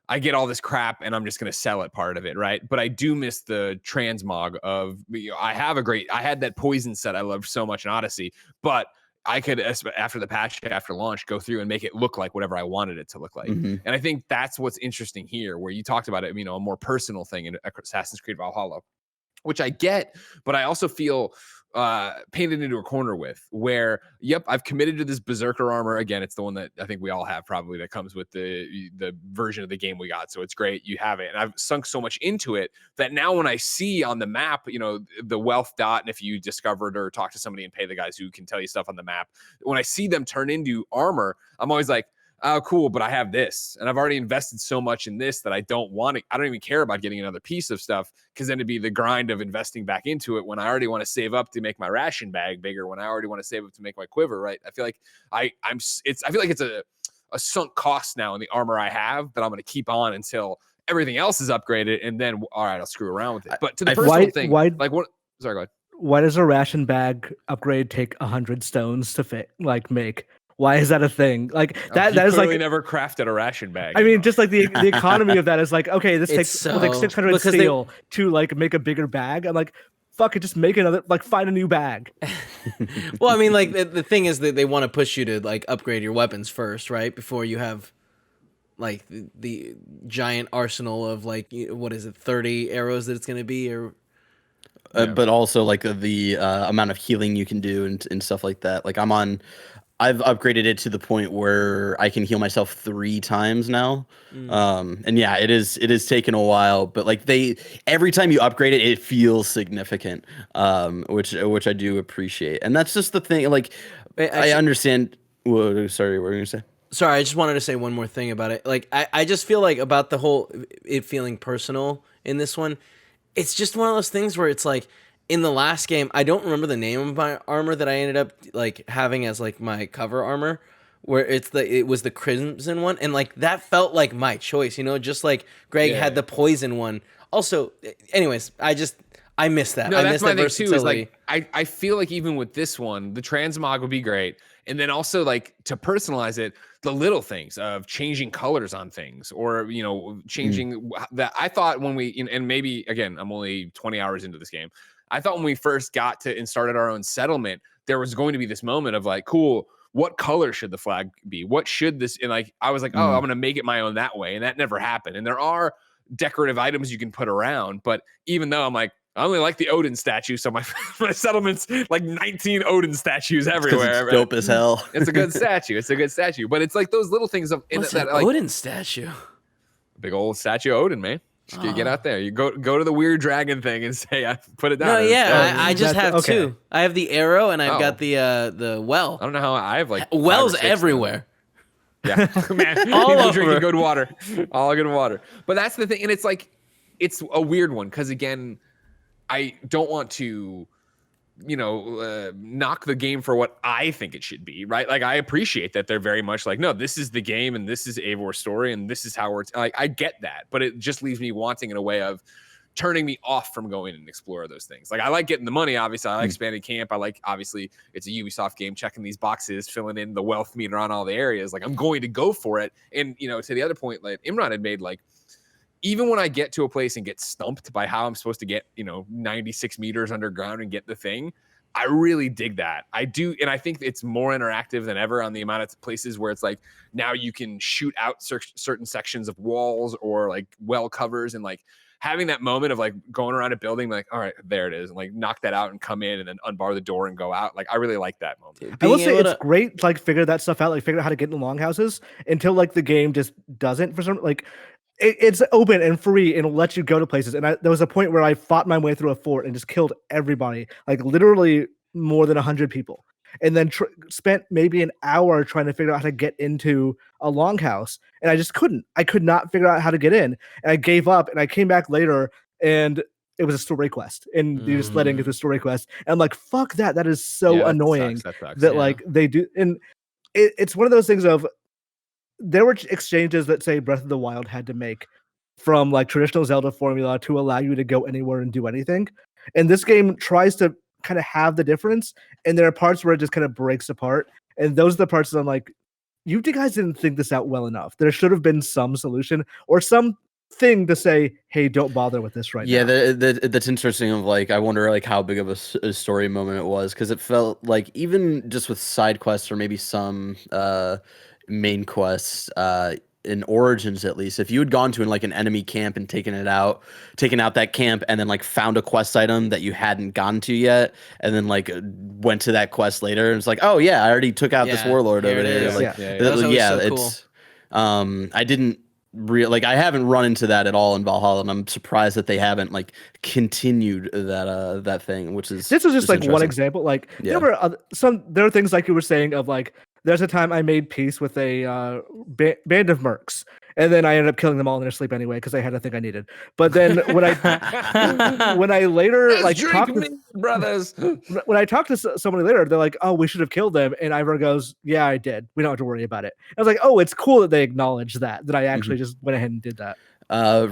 I get all this crap and I'm just going to sell it part of it, right? But I do miss the transmog of, I had that poison set I loved so much in Odyssey, but I could, after the patch, after launch, go through and make it look like whatever I wanted it to look like. Mm-hmm. And I think that's what's interesting here, where you talked about it, a more personal thing in Assassin's Creed Valhalla, which I get, but I also feel painted into a corner with where, yep, I've committed to this Berserker armor. Again, it's the one that I think we all have probably that comes with the version of the game we got. So it's great. You have it. And I've sunk so much into it that now when I see on the map, the wealth dot, and if you discovered or talk to somebody and pay the guys who can tell you stuff on the map, when I see them turn into armor, I'm always like, oh, cool, but I have this. And I've already invested so much in this that I don't even care about getting another piece of stuff, because then it'd be the grind of investing back into it when I already want to save up to make my ration bag bigger, when I already want to save up to make my quiver, right? I feel like I feel like it's a sunk cost now in the armor I have that I'm going to keep on until everything else is upgraded, and then all right, I'll screw around with it. But to the personal thing, like what? Sorry, go ahead. Why does a ration bag upgrade take 100 stones to make? Why is that a thing? Like that is like never crafted a ration bag. I mean, just like the economy of that is like, okay, this takes like 600 steel to like make a bigger bag. I'm like, fuck it, just make another, like find a new bag. Well, I mean, like the thing is that they want to push you to like upgrade your weapons first, right? Before you have like the giant arsenal of like, what is it, 30 arrows that it's going to be, or but also like the amount of healing you can do and stuff like that. Like I've upgraded it to the point where I can heal myself 3 times now. And yeah, it is taken a while, but like every time you upgrade it, it feels significant, which I do appreciate. And that's just the thing. Like, I understand. Whoa, sorry, what were you gonna say? Sorry, I just wanted to say one more thing about it. Like, I just feel like about the whole it feeling personal in this one, it's just one of those things where it's like, in the last game, I don't remember the name of my armor that I ended up like having as like my cover armor, where it was the crimson one, and like that felt like my choice, just like Greg had the poison one. Also, anyways, I miss that. No, I that's miss my that thing too. Is versatility. like I feel like even with this one, the transmog would be great, and then also like to personalize it, the little things of changing colors on things, or changing that. I thought when we and maybe again, I'm only 20 hours into this game. I thought when we first got to and started our own settlement, there was going to be this moment of like, cool, what color should the flag be? What should this, and like, I was like, oh, I'm going to make it my own that way. And that never happened. And there are decorative items you can put around, but even though I'm like, I only like the Odin statue, so my settlement's like 19 Odin statues everywhere. It's dope as hell. It's a good statue. It's a good statue, but it's like those little things of What's that an like, Odin statue? big old statue of Odin, man. Just get out there. You go to the weird dragon thing and say, I put it down. No, yeah, I just That's- have okay. two. I have the arrow and I've got the well. I don't know how I have like Wells 5 or 6 everywhere. Yeah, man, All people over. drinking good water, all good water. But that's the thing, and it's like, it's a weird one because again, I don't want to, knock the game for what I think it should be, right? Like, I appreciate that they're very much like, no, this is the game, and this is Eivor's story, and this is how we're like, I get that, but it just leaves me wanting in a way of turning me off from going and explore those things. Like, I like getting the money, obviously. I like expanding camp. I like, obviously, it's a Ubisoft game, checking these boxes, filling in the wealth meter on all the areas. Like, I'm going to go for it. And, to the other point, like Imran had made, like, even when I get to a place and get stumped by how I'm supposed to get, 96 meters underground and get the thing, I really dig that. I do. And I think it's more interactive than ever on the amount of places where it's like, now you can shoot out certain sections of walls or like well covers, and like having that moment of like going around a building, like, all right, there it is, and like knock that out and come in and then unbar the door and go out. Like, I really like that moment. I will say it's great to like figure that stuff out, like figure out how to get in the longhouses until like the game just doesn't for some like. It's open and free and it'll let you go to places. And there was a point where I fought my way through a fort and just killed everybody, like literally more than 100 people. And then spent maybe an hour trying to figure out how to get into a longhouse. And I just couldn't. I could not figure out how to get in. And I gave up and I came back later and it was a story quest. And you just let in get the story quest. And I'm like, fuck that. That is so annoying that sucks. like they do. And it's one of those things of, there were exchanges that say Breath of the Wild had to make from like traditional Zelda formula to allow you to go anywhere and do anything. And this game tries to kind of have the difference. And there are parts where it just kind of breaks apart. And those are the parts that I'm like, you guys didn't think this out well enough. There should have been some solution or some thing to say, hey, don't bother with this right now. Yeah, that's interesting. Of like, I wonder like how big of a story moment it was, because it felt like even just with side quests or maybe some main quests in Origins, at least, if you had gone to like an enemy camp and taken out that camp and then like found a quest item that you hadn't gotten to yet and then like went to that quest later and it's like, oh yeah, I already took out this warlord over there. Like, it's I didn't I haven't run into that at all in Valhalla, and I'm surprised that they haven't like continued that thing, which is this was just like one example. Like there are things like you were saying of like, there's a time I made peace with a band of mercs, and then I ended up killing them all in their sleep anyway because I had a thing I needed. But then when I later like talked to brothers, when I talked to somebody later, they're like, "Oh, we should have killed them," and Ivor goes, "Yeah, I did. We don't have to worry about it." I was like, "Oh, it's cool that they acknowledge that I actually just went ahead and did that."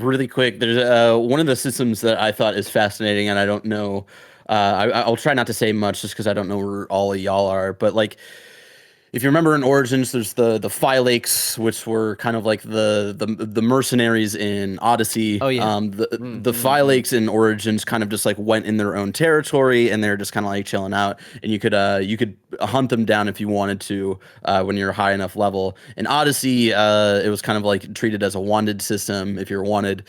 Really quick, there's one of the systems that I thought is fascinating, and I don't know. I'll try not to say much just because I don't know where all of y'all are, but like, if you remember in Origins, there's the Phylakes, which were kind of like the mercenaries in Odyssey. Oh yeah. The Phylakes in Origins kind of just like went in their own territory, and they're just kind of like chilling out. And you could hunt them down if you wanted to when you're a high enough level. In Odyssey, it was kind of like treated as a wanted system. If you're wanted,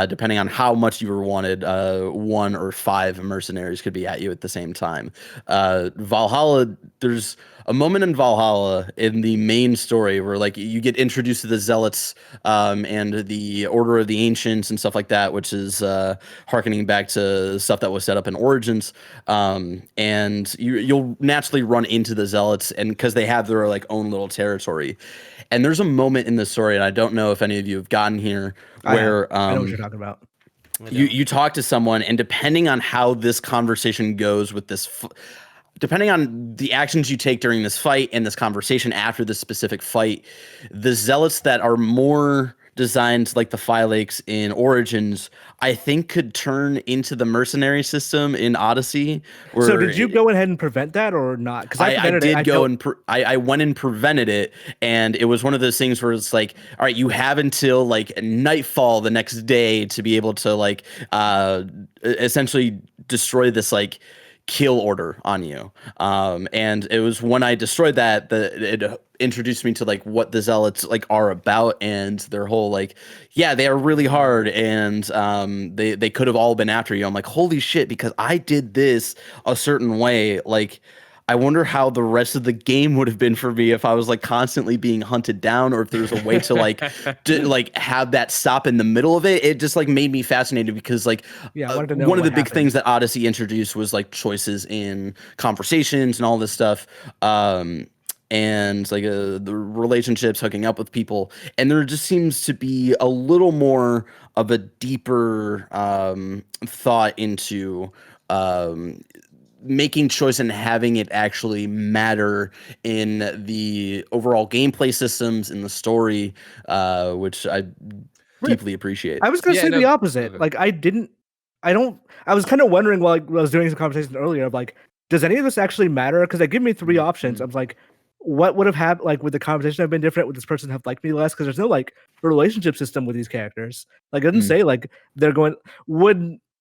depending on how much you were wanted, 1 or 5 mercenaries could be at you at the same time. Valhalla, there's a moment in Valhalla in the main story where like you get introduced to the Zealots and the Order of the Ancients and stuff like that, which is harkening back to stuff that was set up in Origins. And you'll naturally run into the Zealots, and because they have their like own little territory. And there's a moment in the story, and I don't know if any of you have gotten here, where I know what you're talking about. You talk to someone, and depending on how this conversation goes with this. Depending on the actions you take during this fight and this conversation after this specific fight, the Zealots that are more designed like the Phylakes in Origins, I think could turn into the mercenary system in Odyssey. So did you go ahead and prevent that or not? Because I went and prevented it, and it was one of those things where it's like, all right, you have until like nightfall the next day to be able to like essentially destroy this like kill order on you. And it was when I destroyed that it introduced me to like what the zealots like are about, and their whole like, yeah, they are really hard, and they could have all been after you. I'm like, holy shit, because I did this a certain way. Like, I wonder how the rest of the game would have been for me if I was like constantly being hunted down, or if there's a way to like have that stop in the middle of it. It just like made me fascinated because like I wanted to know one of the what big happened. things that Odyssey introduced was like choices in conversations and all this stuff. And like the relationships, hooking up with people, and there just seems to be a little more of a deeper thought into making choice and having it actually matter in the overall gameplay systems, in the story, which I deeply appreciate. I was gonna say the opposite. Like I was kind of wondering while I was doing some conversation earlier of like, does any of this actually matter? Because they give me 3 options. I was like, what would have happened? Like, would the conversation have been different? Would this person have liked me less? Because there's no like relationship system with these characters. Like, it doesn't say like they're going.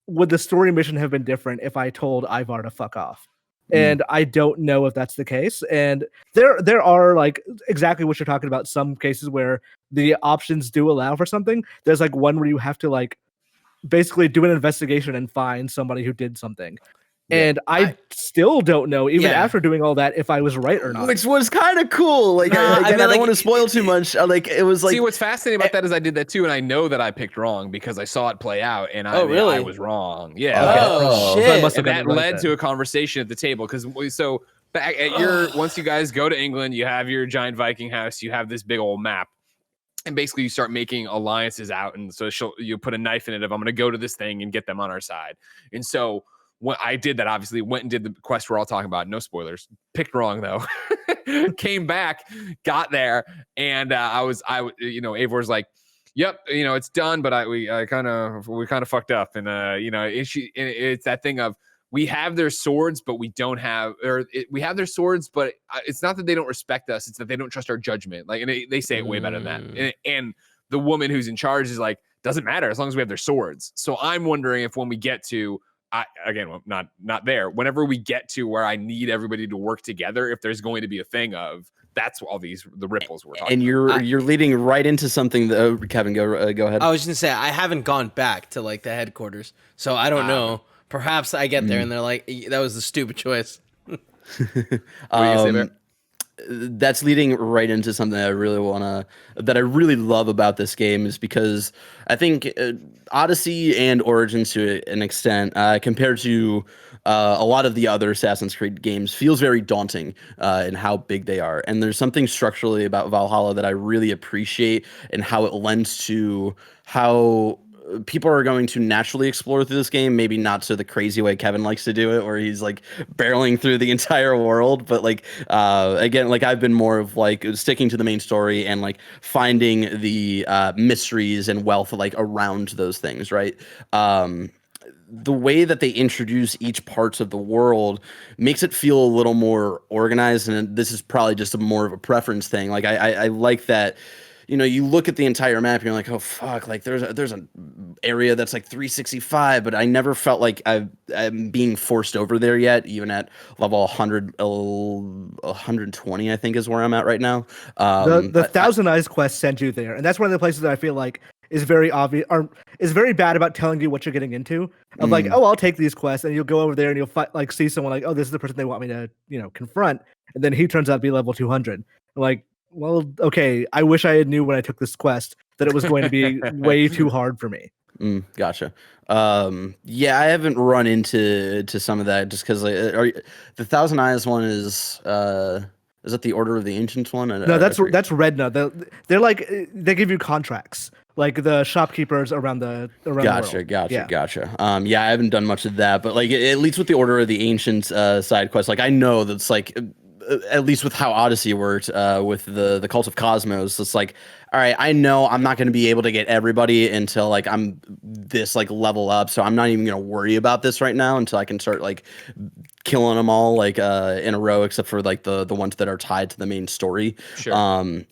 Would the story mission have been different if I told Ivar to fuck off? And I don't know if that's the case. And there are like exactly what you're talking about. Some cases where the options do allow for something. There's like one where you have to like basically do an investigation and find somebody who did something. And I still don't know, even after doing all that, if I was right or not. Which was kind of cool. Like, I don't want to spoil too much. Like, it was like. See, what's fascinating about that is I did that too, and I know that I picked wrong because I saw it play out, and I was wrong. Yeah. Oh, shit. So and that led to a conversation at the table because back at once you guys go to England, you have your giant Viking house, you have this big old map. And basically, you start making alliances out, and so you put a knife in it of I'm going to go to this thing and get them on our side. And so when I did that, obviously went and did the quest we're all talking about. No spoilers. Picked wrong though. Came back, got there, and Eivor's like, "Yep, it's done." But we kind of fucked up, and it's that thing of. We have their swords, but we don't have, we have their swords, but it's not that they don't respect us. It's that they don't trust our judgment. Like, and they say it way better than that. And the woman who's in charge is like, doesn't matter as long as we have their swords. So I'm wondering if when we get to, not there, whenever we get to where I need everybody to work together, if there's going to be a thing of, that's all the ripples we're talking about. And you're leading right into something that, Kevin, go ahead. I was just gonna say, I haven't gone back to like the headquarters, so I don't know. Perhaps I get there and they're like, that was the stupid choice. What do you say, Barrett? That's leading right into something that I really love about this game is because I think Odyssey and Origins to an extent, compared to a lot of the other Assassin's Creed games, feels very daunting in how big they are. And there's something structurally about Valhalla that I really appreciate and how it lends to how people are going to naturally explore through this game, maybe not to the crazy way Kevin likes to do it, where he's like barreling through the entire world. But like, again, like I've been more of like sticking to the main story and like finding the mysteries and wealth like around those things, right? The way that they introduce each parts of the world makes it feel a little more organized. And this is probably just more of a preference thing. Like I like that. You look at the entire map and you're like, oh fuck, like there's an area that's like 365, but I never felt like I'm being forced over there yet, even at level 120, I think is where I'm at right now. The Thousand Eyes quest sent you there, and that's one of the places that I feel like is very obvious, or is very bad about telling you what you're getting into. Of like, oh, I'll take these quests, and you'll go over there and you'll like see someone like, oh, this is the person they want me to confront, and then he turns out to be level 200. Like, well, okay, I wish I had knew when I took this quest that it was going to be way too hard for me. Gotcha. Yeah, I haven't run into some of that just because the Thousand Eyes one is that the Order of the Ancients one? No, that's Redna. They're like, they give you contracts, like the shopkeepers around the world. Gotcha. Yeah, I haven't done much of that, but like at least with the Order of the Ancients side quest, like I know that's like. At least with how Odyssey worked, with the Cult of Cosmos, it's like, all right, I know I'm not going to be able to get everybody until like I'm this like level up, so I'm not even going to worry about this right now until I can start like killing them all like in a row, except for like the ones that are tied to the main story. Sure.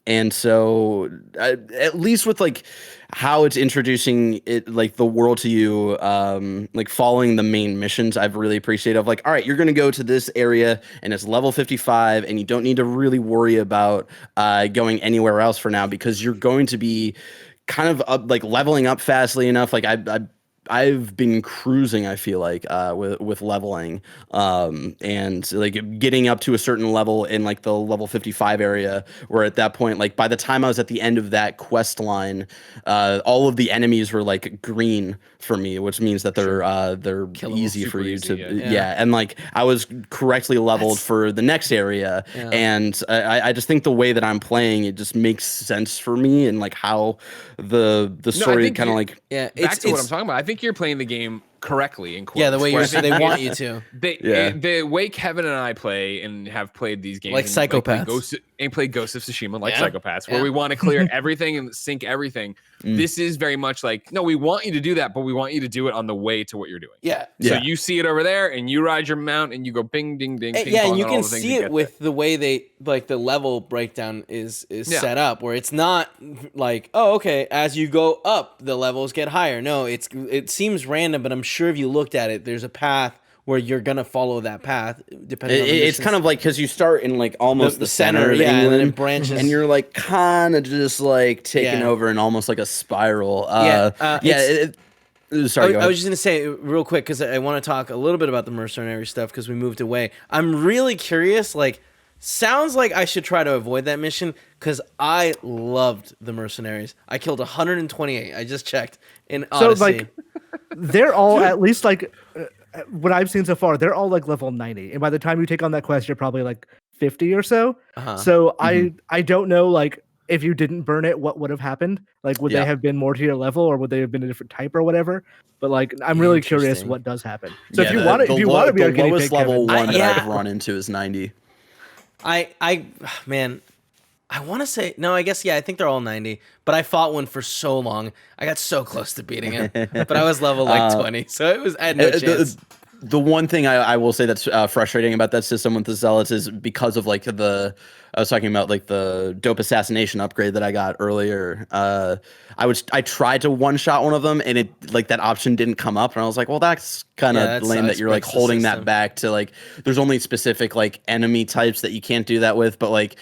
And so at least with like how it's introducing it, like the world to you, like following the main missions, I've really appreciated. Of like, all right, you're gonna go to this area and it's level 55, and you don't need to really worry about going anywhere else for now, because you're going to be kind of like leveling up fastly enough. Like I've been cruising, I feel like, with leveling, and like getting up to a certain level in like the level 55 area, where at that point, like by the time I was at the end of that quest line, all of the enemies were like green for me, which means that they're easy for you to, yeah. And like I was correctly leveled for the next area, and I just think the way that I'm playing, it just makes sense for me, and like how the story kind of like back to what I'm talking about. I think you're playing the game correctly in quotes. Yeah, the way they want you to. The way Kevin and I play and have played these games like psychopaths, play Ghost of Tsushima like psychopaths, where we want to clear everything and sync everything. This is very much like, no, we want you to do that, but we want you to do it on the way to what you're doing. So you see it over there, and you ride your mount, and you go bing, ding, ding. And you can see it with the way they like the level breakdown is set up, where it's not like, oh, okay, as you go up, the levels get higher. No, it seems random, but I'm sure if you looked at it, there's a path where you're gonna follow that path depending on the it's kind of like, because you start in like almost the center of England, and then it branches, and you're like kind of just like taking over in almost like a spiral. Sorry, I was just gonna say real quick, because I want to talk a little bit about the mercenary stuff, because we moved away. I'm really curious. Like, sounds like I should try to avoid that mission, because I loved the mercenaries. I killed 128. I just checked in Odyssey. So like, they're all at least like. What I've seen so far, they're all like level 90, and by the time you take on that quest, you're probably like 50 or so. So I don't know, like, if you didn't burn it, what would have happened? Like, would they have been more to your level, or would they have been a different type or whatever? But like, I'm really curious what does happen. So if you want to, be our guinea pig, level Kevin, one that I've run into is 90. Man, I want to say no. I guess I think they're all 90. But I fought one for so long. I got so close to beating him, but I was level like 20, so I had no chance. The one thing I will say that's frustrating about that system with the Zealots is because of like I was talking about like the dope assassination upgrade that I got earlier. I tried to one-shot one of them, and it like that option didn't come up, and I was like, well, that's kind of lame that you're like holding that back to like there's only specific like enemy types that you can't do that with, but like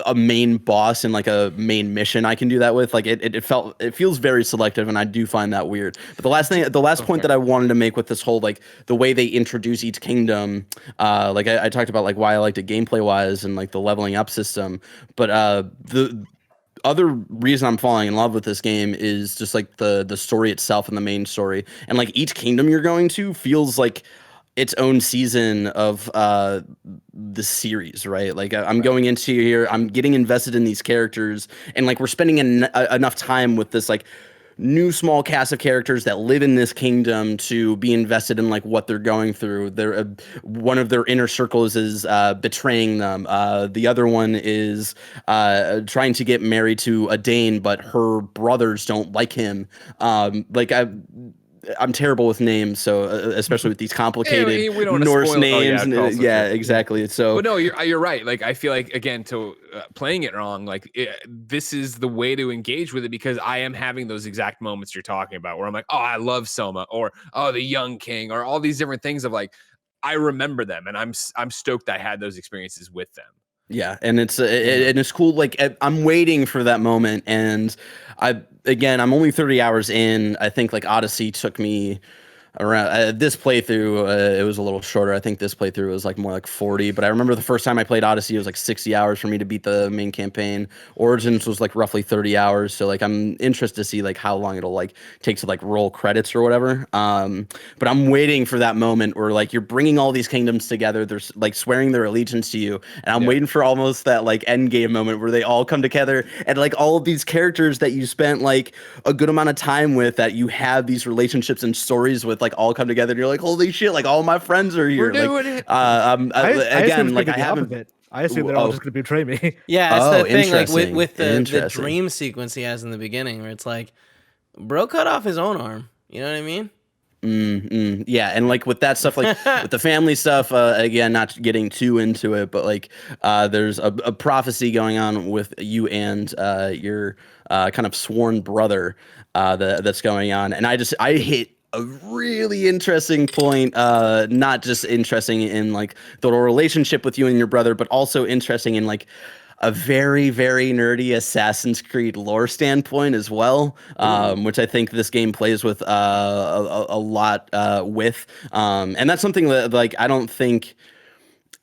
a main boss and like a main mission I can do that with. Like it feels very selective, and I do find that weird. But the last point that I wanted to make with this whole like the way they introduce each kingdom, like I talked about like why I liked it gameplay wise and like the leveling up system, but the other reason I'm falling in love with this game is just like the story itself and the main story, and like each kingdom you're going to feels like its own season of the series, right? Like I'm going into here, I'm getting invested in these characters, and like we're spending enough time with this like new small cast of characters that live in this kingdom to be invested in like what they're going through. They're one of their inner circles is betraying them. The other one is trying to get married to a Dane, but her brothers don't like him. I'm terrible with names, so especially with these complicated Norse names. Exactly. So, but no, you're right. Like I feel like again, to playing it wrong, like this is the way to engage with it, because I am having those exact moments you're talking about, where I'm like, oh, I love Soma, or oh, the Young King, or all these different things of like, I remember them, and I'm stoked I had those experiences with them. Yeah, and it's cool. Like I'm waiting for that moment, and I'm only 30 hours in. I think like Odyssey took me around this playthrough. It was a little shorter. I think this playthrough was like more like 40. But I remember the first time I played Odyssey, it was like 60 hours for me to beat the main campaign. Origins was like roughly 30 hours. So like I'm interested to see like how long it'll like take to like roll credits or whatever. But I'm waiting for that moment where like you're bringing all these kingdoms together. They're like swearing their allegiance to you, and I'm waiting for almost that like end game moment where they all come together, and like all of these characters that you spent like a good amount of time with, that you have these relationships and stories with, like all come together, and you're like, holy shit, like all my friends are here. We're doing it. I assume they're all just gonna betray me. Yeah, it's the thing, like with the dream sequence he has in the beginning, where it's like, bro cut off his own arm. You know what I mean? Yeah, and like with that stuff, like with the family stuff, again, not getting too into it, but like there's a prophecy going on with you and your kind of sworn brother that's going on, and I hit a really interesting point, not just interesting in like the relationship with you and your brother, but also interesting in like a very, very nerdy Assassin's Creed lore standpoint as well, which I think this game plays with a lot with. And that's something that like I don't think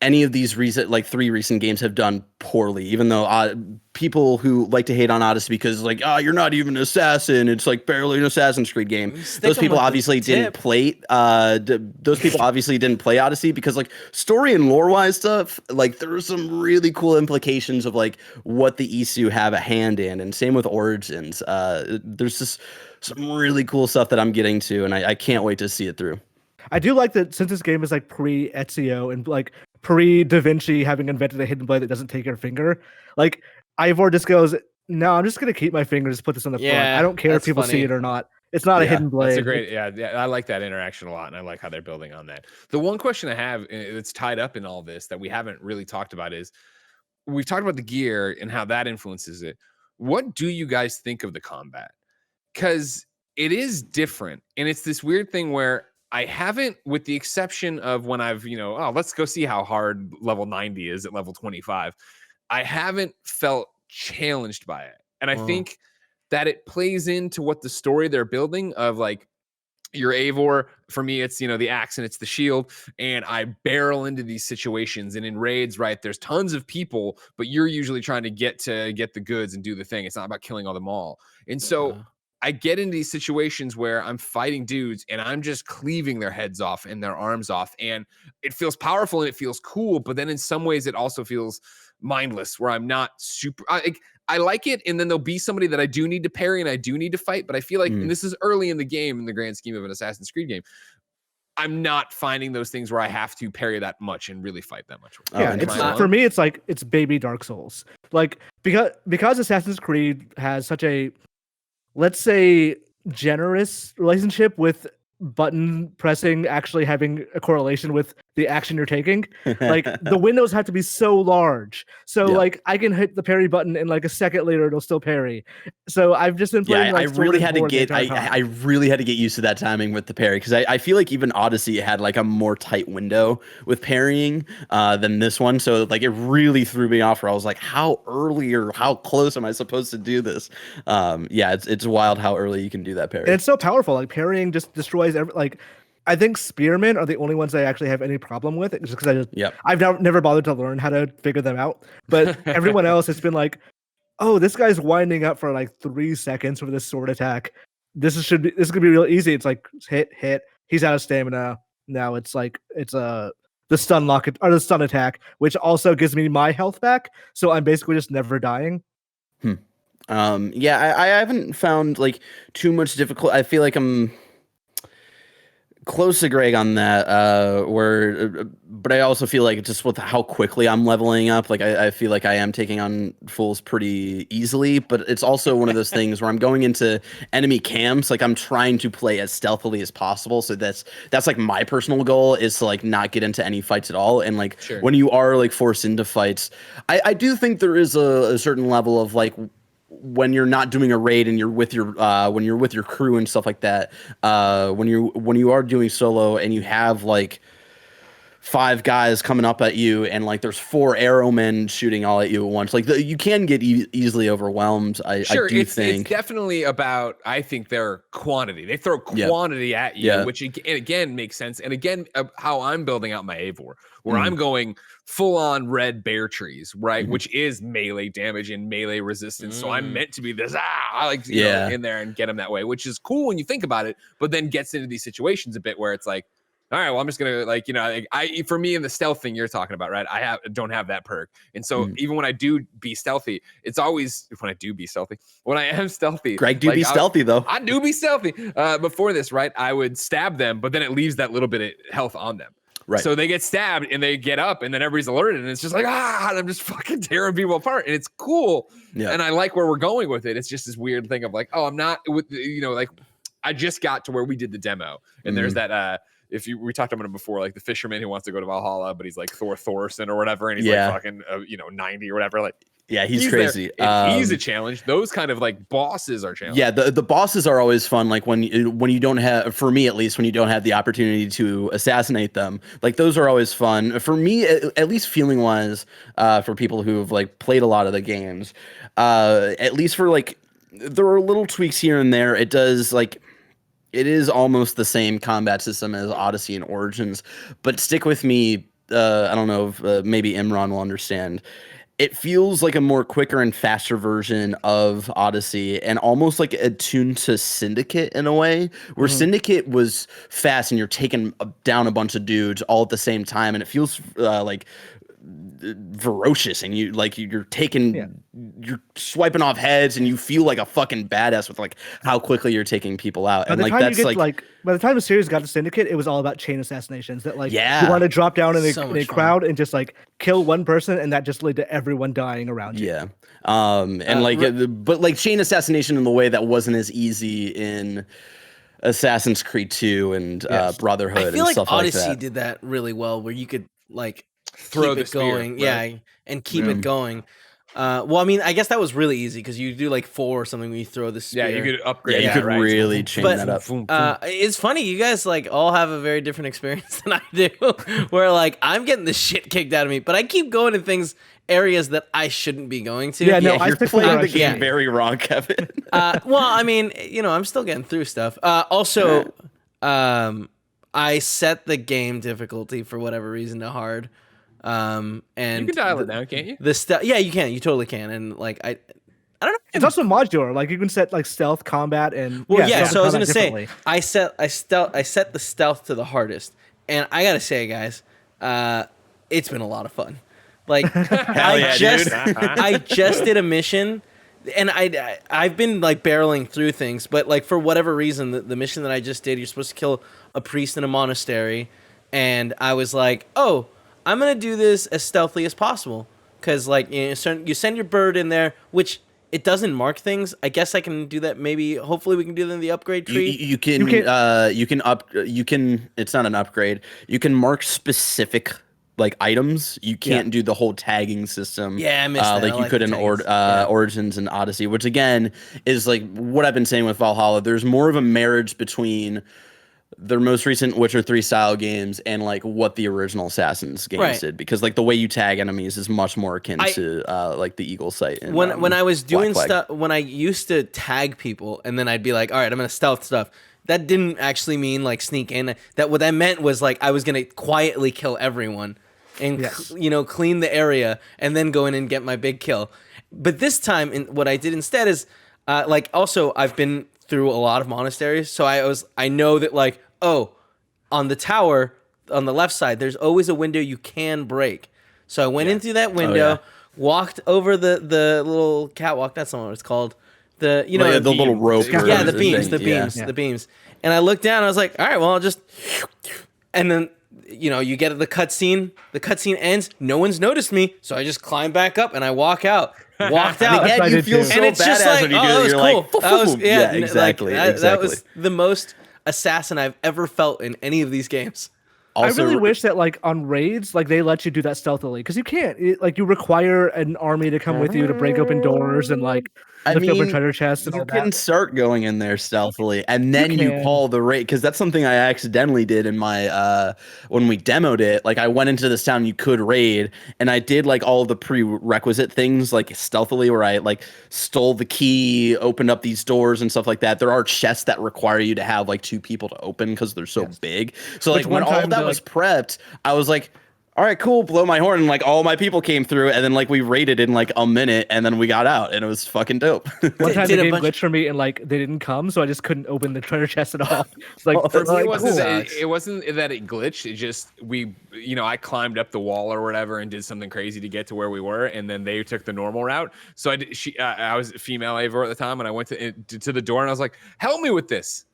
any of these three recent games have done poorly, even though people who like to hate on Odyssey because like, oh, you're not even an assassin, it's like barely an Assassin's Creed game. Those people obviously didn't play those people obviously didn't play Odyssey because like story and lore wise stuff, like there are some really cool implications of like what the Isu have a hand in, and same with Origins. There's just some really cool stuff that I'm getting to, and I can't wait to see it through. I do like that since this game is like pre-Ezio and like pre-Da Vinci having invented a hidden blade that doesn't take your finger, like Ivor just goes, no, I'm just gonna keep my finger, just put this on the front. I don't care if people see it or not. It's not a hidden blade. That's a great, yeah, I like that interaction a lot, and I like how they're building on that. The one question I have that's tied up in all this that we haven't really talked about is we've talked about the gear and how that influences it. What do you guys think of the combat? Because it is different, and it's this weird thing where I haven't, with the exception of when I've, let's go see how hard level 90 is at level 25. I haven't felt challenged by it. And I think that it plays into what the story they're building of like your Eivor. For me, it's, the axe and it's the shield. And I barrel into these situations, and in raids, right, there's tons of people, but you're usually trying to get the goods and do the thing. It's not about killing all them all. And so I get into these situations where I'm fighting dudes and I'm just cleaving their heads off and their arms off. And it feels powerful and it feels cool. But then in some ways it also feels mindless, where I'm not super, I like it. And then there'll be somebody that I do need to parry and I do need to fight. But I feel like, and this is early in the game, in the grand scheme of an Assassin's Creed game, I'm not finding those things where I have to parry that much and really fight that much. Yeah, it's for me, it's like, it's baby Dark Souls. Like, because Assassin's Creed has such a, let's say, generous relationship with button pressing actually having a correlation with the action you're taking. Like the windows have to be so large, so like I can hit the parry button and like a second later it'll still parry. So I've just been playing. I really had to get used to that timing with the parry, because I feel like even Odyssey had like a more tight window with parrying than this one. So like it really threw me off, where I was like, how early or how close am I supposed to do this? It's wild how early you can do that parry. And it's so powerful. Like parrying just destroys I think spearmen are the only ones I actually have any problem with, just because I've never bothered to learn how to figure them out. But everyone else has been like, oh, this guy's winding up for like 3 seconds for this sword attack. This is gonna be real easy. It's like hit. He's out of stamina. Now it's the stun lock or the stun attack, which also gives me my health back. So I'm basically just never dying. I haven't found like too much difficult. I feel like I'm close to Greg on that, but I also feel like just with how quickly I'm leveling up, like I feel like I am taking on fools pretty easily, but it's also one of those things where I'm going into enemy camps, like I'm trying to play as stealthily as possible. So that's like my personal goal, is to like not get into any fights at all. And like when you are like forced into fights, I do think there is a certain level of like, when you're not doing a raid and you're with your crew and stuff like that, when you are doing solo and you have like 5 guys coming up at you and like there's 4 arrowmen shooting all at you at once, like you can get easily overwhelmed. I do think it's definitely about, I think, their quantity. They throw quantity at you, which again makes sense. And again, how I'm building out my Eivor, where I'm going full on red bear trees, right? Which is melee damage and melee resistance. So I'm meant to be this, I like to go in there and get them that way, which is cool when you think about it, but then gets into these situations a bit where it's like, all right, well, I'm just gonna for me in the stealth thing you're talking about, right? I don't have that perk, and so even when I do be stealthy, it's always when I am stealthy. Greg do be stealthy though. I do be stealthy. Before this, right? I would stab them, but then it leaves that little bit of health on them. Right. So they get stabbed and they get up, and then everybody's alerted, and it's just like, and I'm just fucking tearing people apart, and it's cool. Yeah. And I like where we're going with it. It's just this weird thing of like, oh, I'm not with, I just got to where we did the demo, and there's that we talked about him before, like the fisherman who wants to go to Valhalla, but he's like Thorson or whatever, and he's like fucking 90 or whatever, like. Yeah, he's crazy. He's a challenge. Those kind of like bosses are challenges. Yeah, the bosses are always fun. Like when you don't have, for me at least, when you don't have the opportunity to assassinate them, like those are always fun. For me, at least feeling wise, for people who have like played a lot of the games, at least for like, there are little tweaks here and there. It does like. It is almost the same combat system as Odyssey and Origins, but stick with me. I don't know if maybe Imran will understand. It feels like a more quicker and faster version of Odyssey and almost like attuned to Syndicate in a way, where Syndicate was fast and you're taking down a bunch of dudes all at the same time. And it feels like ferocious, and you're swiping off heads, and you feel like a fucking badass with like how quickly you're taking people out. And like that's like by the time the series got to Syndicate, it was all about chain assassinations. That like you Yeah. want to drop down in a So much crowd and just like kill one person, and that just led to everyone dying around you. Yeah. And like but like chain assassination in the way that wasn't as easy in Assassin's Creed 2 and Brotherhood I feel and like stuff Odyssey like that. did that really well, where you could like Throw keep the it spear, going, right? yeah, and keep it going. Well, I mean, I guess that was really easy because you do like 4 or something when you throw the spear. Yeah, you could upgrade. Yeah, you could right? really chain But, that up. It's funny, you guys like all have a very different experience than I do. Where like I'm getting the shit kicked out of me, but I keep going to areas that I shouldn't be going to. Yeah, no, I You're stick with playing where I the should game be. very wrong, Kevin. Well, I mean, I'm still getting through stuff. Also, I set the game difficulty for whatever reason to hard. And You can dial it down, can't you? Yeah, you can. You totally can. And like I don't know. It's also modular. Like you can set like stealth, combat, and Well, stealth so I was and gonna combat say differently. I set the stealth to the hardest, and I gotta say, guys, it's been a lot of fun. Like I just did a mission, and I've been like barreling through things, but like for whatever reason, the mission that I just did, you're supposed to kill a priest in a monastery, and I was like, oh, I'm gonna do this as stealthily as possible, because like you send your bird in there, which it doesn't mark things. I guess I can do that. Maybe, hopefully, we can do that in the upgrade tree. You can. It's not an upgrade. You can mark specific like items. You can't do the whole tagging system. Yeah, I missed that. Like I you like could the in tags. Origins and Odyssey, which again is like what I've been saying with Valhalla. There's more of a marriage between their most recent Witcher 3 style games and like what the original Assassin's games did, because like the way you tag enemies is much more akin to like the Eagle Sight. And, when I was doing Black Flag. stuff, when I used to tag people and then I'd be like, all right, I'm gonna stealth stuff. That didn't actually mean like sneak in. That what that meant was like I was gonna quietly kill everyone and clean the area and then go in and get my big kill. But this time, what I did instead is like also I've been through a lot of monasteries, so I know that like, oh, on the tower on the left side, there's always a window you can break. So I went in through that window, walked over the little catwalk. That's not what it's called. The the little rope. Yeah, the beams. And I looked down. And I was like, all right, well, I'll just. And then you get the cutscene. The cutscene ends. No one's noticed me, so I just climb back up and I walk out. Walked out. Again, you feel so and it's just badass like, when you oh, do that it. was You're cool. like, That was exactly. That was the most assassin I've ever felt in any of these games. Also, I really wish that like on raids, like they let you do that stealthily, because you can't. Like you require an army to come with you to break open doors and like lift open treasure chests and you all can that. start going in there stealthily, and then you call the raid, because that's something I accidentally did in my when we demoed it. Like I went into this town you could raid, and I did like all the prerequisite things like stealthily, where I like stole the key, opened up these doors and stuff like that. There are chests that require you to have like 2 people to open because they're so big. So like when all that was prepped, I was like, all right, cool, blow my horn, and like all my people came through, and then like we raided in like a minute, and then we got out, and it was fucking dope. One time the game glitched for me, and like they didn't come, so I just couldn't open the treasure chest at all. It's like For me, it wasn't that it glitched. It just I climbed up the wall or whatever and did something crazy to get to where we were, and then they took the normal route. So I was a female Eivor at the time, and I went to the door, and I was like, "Help me with this."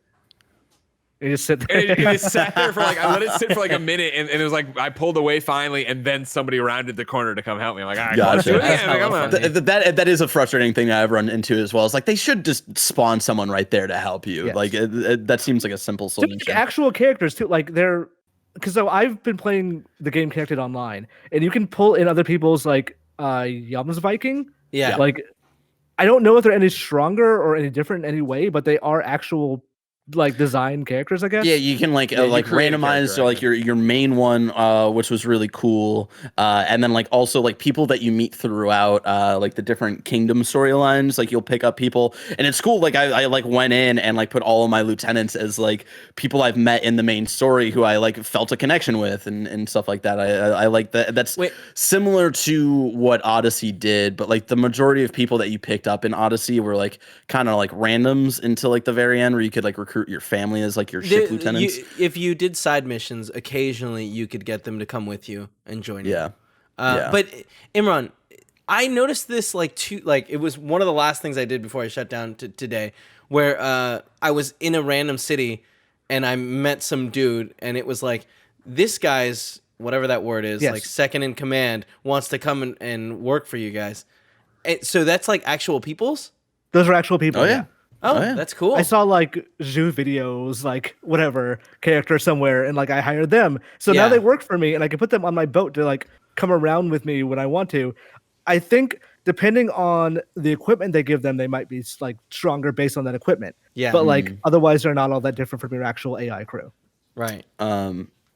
You just sit there. And it just sat there for like, I let it sit for like a minute, and it was like, I pulled away finally, and then somebody rounded the corner to come help me. I'm like, all right, let's do it Gotcha. again. Come on. That is a frustrating thing that I've run into as well. It's like they should just spawn someone right there to help you. Yes. Like that seems like a simple Just like solution. actual characters too, like they're because so I've been playing the game Connected online, and you can pull in other people's like Yam's Viking. Yeah. Like I don't know if they're any stronger or any different in any way, but they are actual like design characters, I guess. Yeah, you can like Yeah, you like create a randomize character, like your main one, which was really cool, and then like also like people that you meet throughout like the different kingdom storylines. Like you'll pick up people, and it's cool. Like I like went in and like put all of my lieutenants as like people I've met in the main story who I like felt a connection with and stuff like that. I like that. That's similar to what Odyssey did, but like the majority of people that you picked up in Odyssey were like kind of like randoms until like the very end, where you could like recruit your family as like your ship lieutenants. If you did side missions, occasionally you could get them to come with you and join you. Yeah. But Imran, I noticed this it was one of the last things I did before I shut down today, where I was in a random city and I met some dude, and it was like, this guy's whatever that word is, like second in command, wants to come and work for you guys. So that's like actual people's? Those are actual people. Oh yeah. Oh, that's cool. I saw like Zoo videos, like whatever character somewhere, and like I hired them. So now they work for me, and I can put them on my boat to like come around with me when I want to. I think depending on the equipment they give them, they might be like stronger based on that equipment. Yeah. But like otherwise, they're not all that different from your actual AI crew. Right.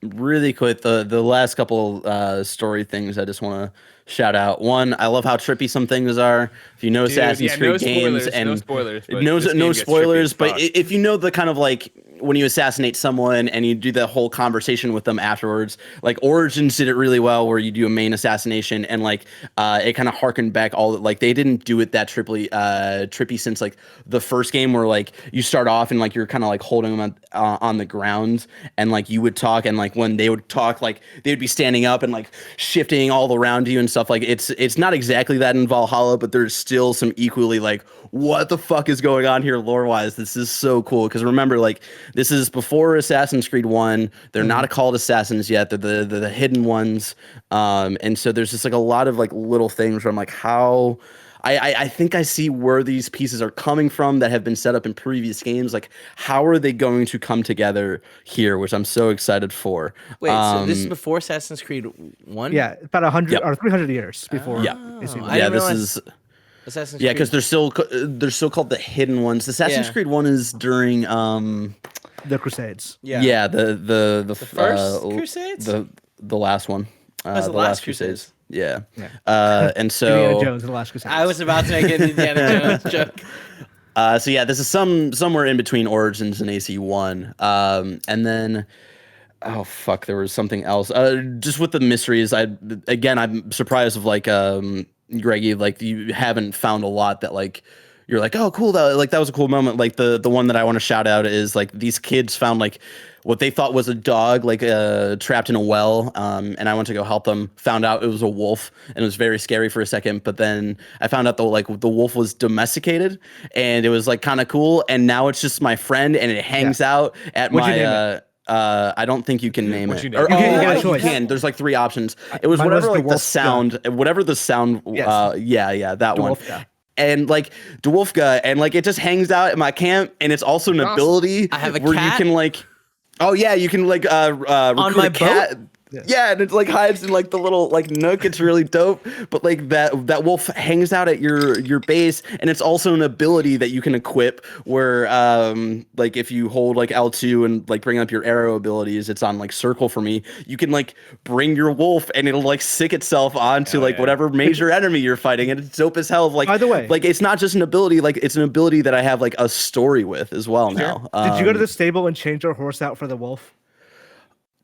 Really quick, the last couple story things I just want to shout out. One, I love how trippy some things are. If you know Assassin's Creed games, and no spoilers, but no spoilers, but if you know the kind of like when you assassinate someone and you do the whole conversation with them afterwards, like Origins did it really well, where you do a main assassination and like it kind of harkened back all like they didn't do it that trippy since like the first game, where like you start off and like you're kind of like holding them on the ground, and like you would talk, and like when they would talk, like they would be standing up and like shifting all around you and stuff. Like it's not exactly that in Valhalla, but there's still some equally like, what the fuck is going on here lore wise? This is so cool, because remember, like this is before Assassin's Creed 1. They're not called assassins yet. They're the hidden ones, and so there's just like a lot of like little things where I'm like, how I think I see where these pieces are coming from that have been set up in previous games. Like, how are they going to come together here, which I'm so excited for. Wait, so this is before Assassin's Creed 1? Yeah, about 100 or 300 years before. This is Assassin's Creed. because they're still called the hidden ones. Assassin's Creed 1 is during the Crusades. The first Crusades? The last one. The last Crusades. Yeah. And so Indiana Jones and the Last Crusade. I was about to make an Indiana Jones joke. So yeah, this is somewhere in between Origins and AC1. And then oh fuck, there was something else. Just with the mysteries, I'm surprised of like Greggy, like you haven't found a lot that like you're like, oh cool, that was a cool moment. Like the one that I want to shout out is like these kids found like what they thought was a dog, like trapped in a well, and I went to go help them. Found out it was a wolf, and it was very scary for a second. But then I found out the wolf was domesticated, and it was like kind of cool. And now it's just my friend, and it hangs out at my. I don't think you can name it. You get a choice. You can. There's like 3 options. It was whatever like the sound, whatever the sound. Yes. That one. And like Dwarfka, and like it just hangs out at my camp, and it's also an ability I have a where cat. you can like. Oh yeah, you can like recruit my a cat. boat? Yeah, and it like hides in like the little like nook. It's really dope. But like that wolf hangs out at your base, and it's also an ability that you can equip where like if you hold like L2 and like bring up your arrow abilities, it's on like circle for me. You can like bring your wolf, and it'll like sick itself onto whatever major enemy you're fighting, and it's dope as hell. Like by the way, like it's not just an ability, like it's an ability that I have like a story with as well now. Did you go to the stable and change your horse out for the wolf?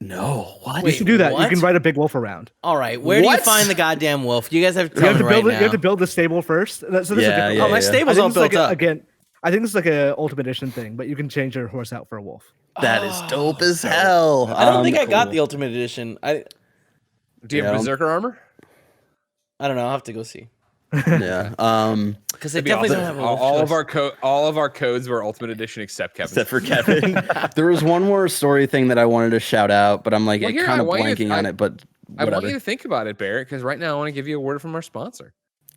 No, what? You should do that. what? You can ride a big wolf around. All right, where do you find the goddamn wolf? You guys have to tell me right now. You have to build the stable first. So this is my stable's all built up. Again, I think this is like a Ultimate Edition thing, but you can change your horse out for a wolf. That is dope as hell. I don't think I got the Ultimate Edition. Do you have Berserker armor? I don't know. I'll have to go see. Yeah. Because they definitely don't have a all of our codes were Ultimate Edition except Kevin. Except for Kevin. There was one more story thing that I wanted to shout out, but I'm like Well, here, kind I of want you blanking on it. But I whatever. want you to think about it, Barrett, because right now I want to give you a word from our sponsor.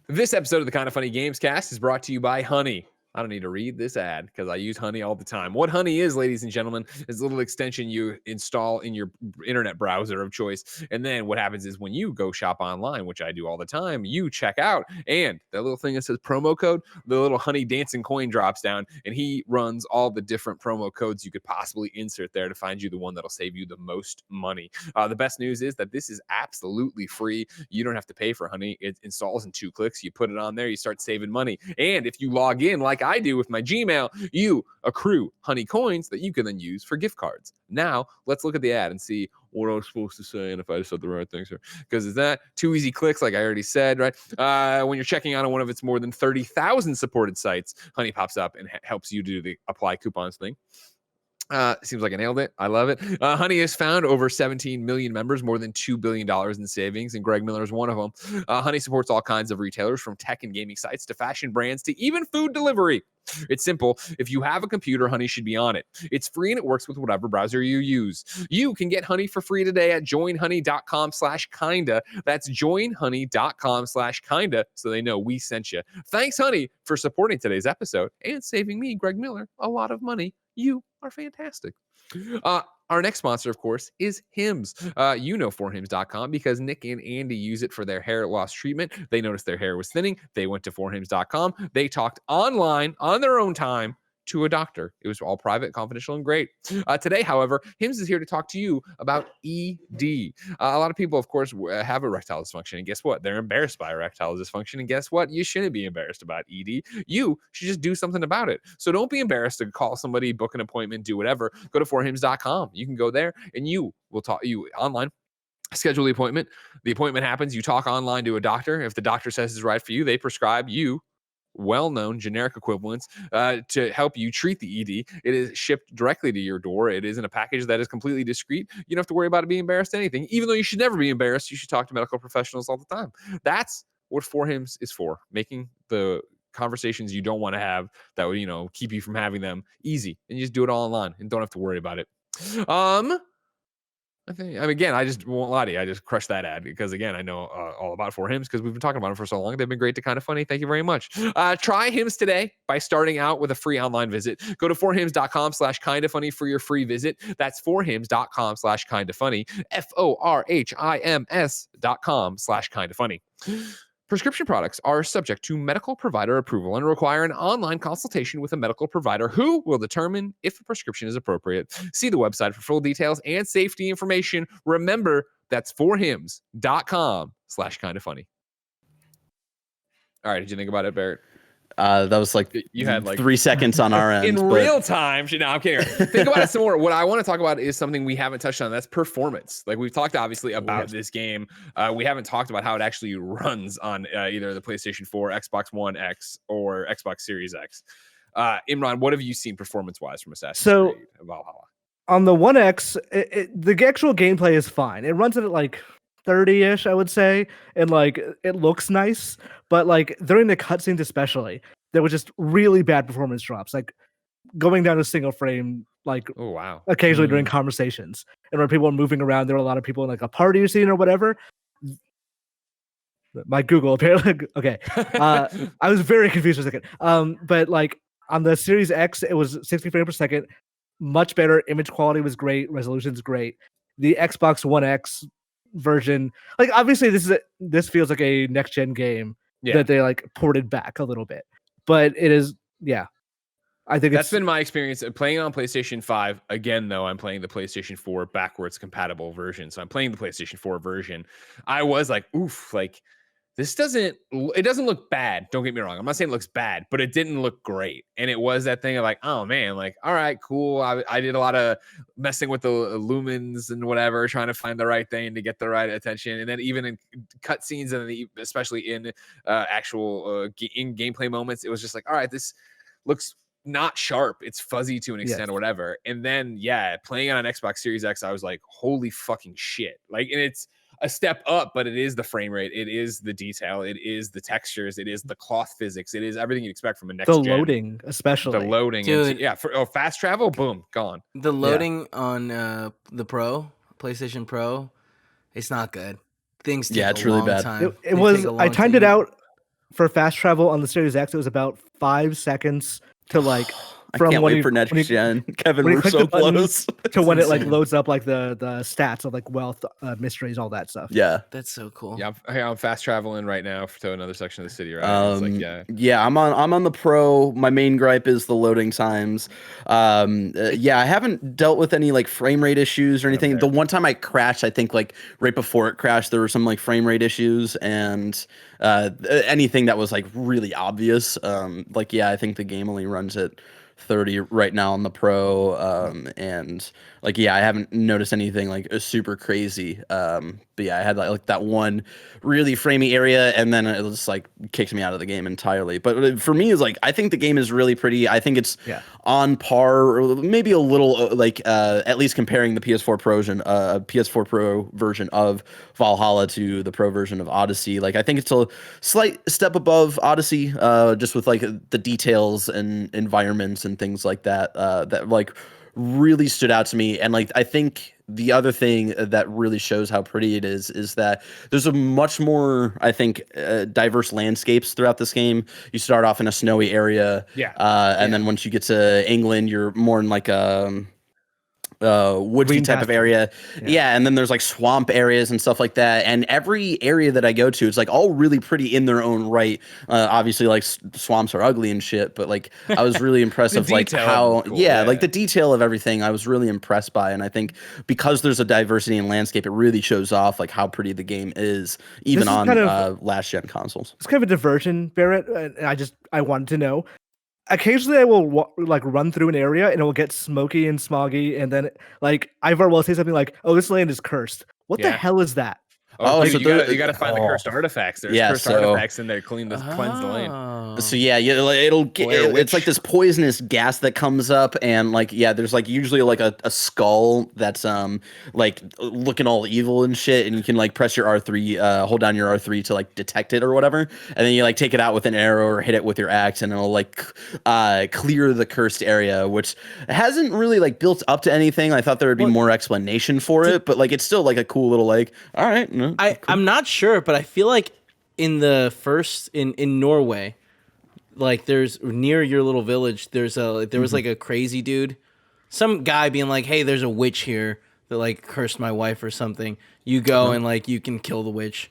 This episode of the Kind of Funny Gamescast is brought to you by Honey. I don't need to read this ad because I use Honey all the time. What Honey is, ladies and gentlemen, is a little extension you install in your internet browser of choice. And then what happens is when you go shop online, which I do all the time, you check out, and that little thing that says promo code, the little Honey dancing coin drops down, and he runs all the different promo codes you could possibly insert there to find you the one that'll save you the most money. The best news is that this is absolutely free. You don't have to pay for Honey. It installs in 2 clicks. You put it on there, you start saving money. And if you log in like I do with my Gmail, you accrue Honey coins that you can then use for gift cards. Now, let's look at the ad and see what I was supposed to say and if I said the right things here. Because it's that 2 easy clicks, like I already said, right? When you're checking out on one of its more than 30,000 supported sites, Honey pops up and helps you do the apply coupons thing. Seems like I nailed it. I love it. Honey has found over 17 million members, more than $2 billion in savings, and Greg Miller is one of them. Honey supports all kinds of retailers, from tech and gaming sites to fashion brands to even food delivery. It's simple. If you have a computer, Honey should be on it. It's free and it works with whatever browser you use. You can get Honey for free today at joinhoney.com/kinda. That's joinhoney.com/kinda, so they know we sent you. Thanks, Honey, for supporting today's episode and saving me, Greg Miller, a lot of money. You are fantastic. Our next sponsor, of course, is Hims. You know forhims.com because Nick and Andy use it for their hair loss treatment. They noticed their hair was thinning. They went to forhims.com. They talked online on their own time to a doctor. It was all private, confidential, and great. Today, however, Hims is here to talk to you about ED. A lot of people, of course, have erectile dysfunction, and guess what? They're embarrassed by erectile dysfunction, and guess what? You shouldn't be embarrassed about ED. You should just do something about it. So don't be embarrassed to call somebody, book an appointment, do whatever. Go to forhims.com. You can go there, and you will talk you online. Schedule the appointment. The appointment happens. You talk online to a doctor. If the doctor says it's right for you, they prescribe you well-known generic equivalents to help you treat the ED. It is shipped directly to your door. It is in a package that is completely discreet. You don't have to worry about it being embarrassed or anything. Even though you should never be embarrassed, you should talk to medical professionals all the time. That's what 4Hims is for, making the conversations you don't want to have that would, keep you from having them easy. And you just do it all online and don't have to worry about it. Again, I just won't lie to you. I just crushed that ad because, again, I know all about 4Hims because we've been talking about them for so long. They've been great to Kind of Funny. Thank you very much. Try Hims today by starting out with a free online visit. Go to forhims.com/kindafunny for your free visit. That's forhims.com/kindafunny. forhims.com/kindafunny. Prescription products are subject to medical provider approval and require an online consultation with a medical provider who will determine if a prescription is appropriate. See the website for full details and safety information. Remember, that's forhims.com/kindafunny. All right, did you think about it, Barrett? That was like you had 3 seconds on our end. In real time. No, I'm kidding. Think about it some more. What I want to talk about is something we haven't touched on. That's performance. Like, we've talked obviously about this game. We haven't talked about how it actually runs on either the PlayStation 4, Xbox One X, or Xbox Series X. Imran, what have you seen performance-wise from Assassin's Creed Valhalla? On the One X, the actual gameplay is fine. It runs at like 30-ish, I would say, and like it looks nice, but like during the cutscenes especially, there was just really bad performance drops, like going down to single frame, like occasionally during conversations, and when people are moving around, there were a lot of people in like a party scene or whatever. My Google apparently okay. I was very confused for a second. But like on the Series X, it was 60 frames per second, much better. Image quality was great, resolution's great. The Xbox One X version, like obviously this feels like a next gen game that they like ported back a little bit, but it is I think that's been my experience of playing on PlayStation 5. Again, though, I'm playing the PlayStation 4 backwards compatible version, so I'm playing the PlayStation 4 version. I was like, oof, like this doesn't look bad. Don't get me wrong. I'm not saying it looks bad, but it didn't look great. And it was that thing of like, oh man, like, all right, cool. I did a lot of messing with the lumens and whatever, trying to find the right thing to get the right attention. And then even in cutscenes and especially in actual in gameplay moments, it was just like, all right, this looks not sharp. It's fuzzy to an extent or whatever. And then, playing on an Xbox Series X, I was like, holy fucking shit. Like, and it's, a step up, but it is the frame rate, it is the detail, it is the textures, it is the cloth physics, it is everything you expect from a next The gen. loading, especially. The loading, Dude. for fast travel, boom, gone. The loading on the PlayStation Pro, it's not good. Things take it's a really long bad. time. It They was. take a I long timed it time. out for fast travel on the Series X. It was about 5 seconds to like I from can't when wait you for next when you- gen. Kevin, when you we're click so the button close. to when it like insane. loads up like the stats of like wealth, mysteries, all that stuff. Yeah. That's so cool. Yeah, I'm fast traveling right now to another section of the city, right? It's like, I'm on the Pro. My main gripe is the loading times. I haven't dealt with any like frame rate issues or anything. The one time I crashed, I think like right before it crashed, there were some like frame rate issues, and anything that was like really obvious. I think the game only runs at 30 right now on the Pro, and like I haven't noticed anything like super crazy. But I had like that one really framey area, and then it just like kicks me out of the game entirely. But for me, is like I think the game is really pretty. I think it's on par, or maybe a little at least comparing the PS4 Pro version of Valhalla to the Pro version of Odyssey. Like I think it's a slight step above Odyssey, just with like the details and environments and things like that that like really stood out to me. And like I think the other thing that really shows how pretty it is that there's a much more, I think, diverse landscapes throughout this game. You start off in a snowy area, and then once you get to England, you're more in like a woodsy type of area, and then there's like swamp areas and stuff like that, and every area that I go to, it's like all really pretty in their own right. Obviously like swamps are ugly and shit, but like I was really impressed of like how cool, like the detail of everything I was really impressed by. And I think because there's a diversity in landscape, it really shows off like how pretty the game is, even on last gen consoles. It's kind of a diversion, Barrett, and I wanted to know. Occasionally, I will like run through an area and it will get smoky and smoggy, and then like Ivar will say something like, "Oh, this land is cursed." What the hell is that? Oh, so you got to find the cursed artifacts. There's cursed artifacts in there, cleanse the lane. So it's like this poisonous gas that comes up, and like there's like usually like a skull that's like looking all evil and shit, and you can like press your R3, hold down your R3 to like detect it or whatever, and then you like take it out with an arrow or hit it with your axe, and it'll like clear the cursed area, which hasn't really like built up to anything. I thought there would be more explanation for it, but like it's still like a cool little like, all right. I'm not sure, but I feel like in the first in Norway, like there's near your little village, there was like a crazy dude, some guy being like, "Hey, there's a witch here that like cursed my wife or something." You go and like you can kill the witch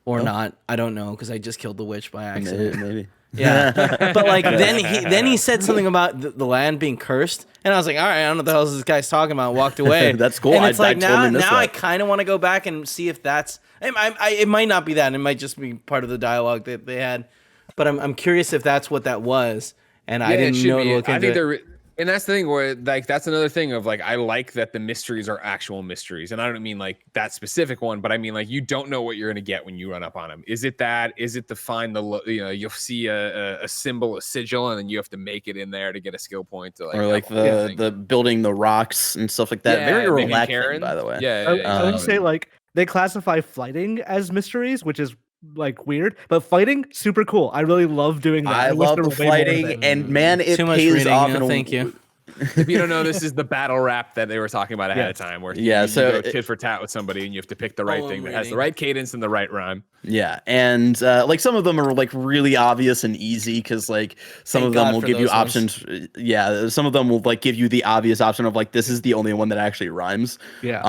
or not. I don't know because I just killed the witch by accident. Maybe. Yeah, but like then he said something about the land being cursed, and I was like, all right, I don't know what the hell this guy's talking about. And walked away. That's cool. And it's like totally now I kind of want to go back and see if that's. It might not be that. It might just be part of the dialogue that they had, but I'm curious if that's what that was, and I didn't know to look into it. And that's the thing where like that's another thing of like I like that the mysteries are actual mysteries, and I don't mean like that specific one, but I mean like you don't know what you're gonna get when you run up on them. Is it that? Is it to find you'll see a symbol, a sigil, and then you have to make it in there to get a skill point to like or like the building the rocks and stuff like that. Yeah, very relaxing, by the way. I would say like they classify fighting as mysteries, which is like weird, but fighting super cool. I really love doing that. I love the fighting, and man, it pays off. Thank you. If you don't know, this is the battle rap that they were talking about ahead of time, where you go tit for tat with somebody, and you have to pick the right thing that has the right cadence and the right rhyme. Yeah, and like some of them are like really obvious and easy because like some of them will give you options. Yeah, some of them will like give you the obvious option of like this is the only one that actually rhymes. Yeah.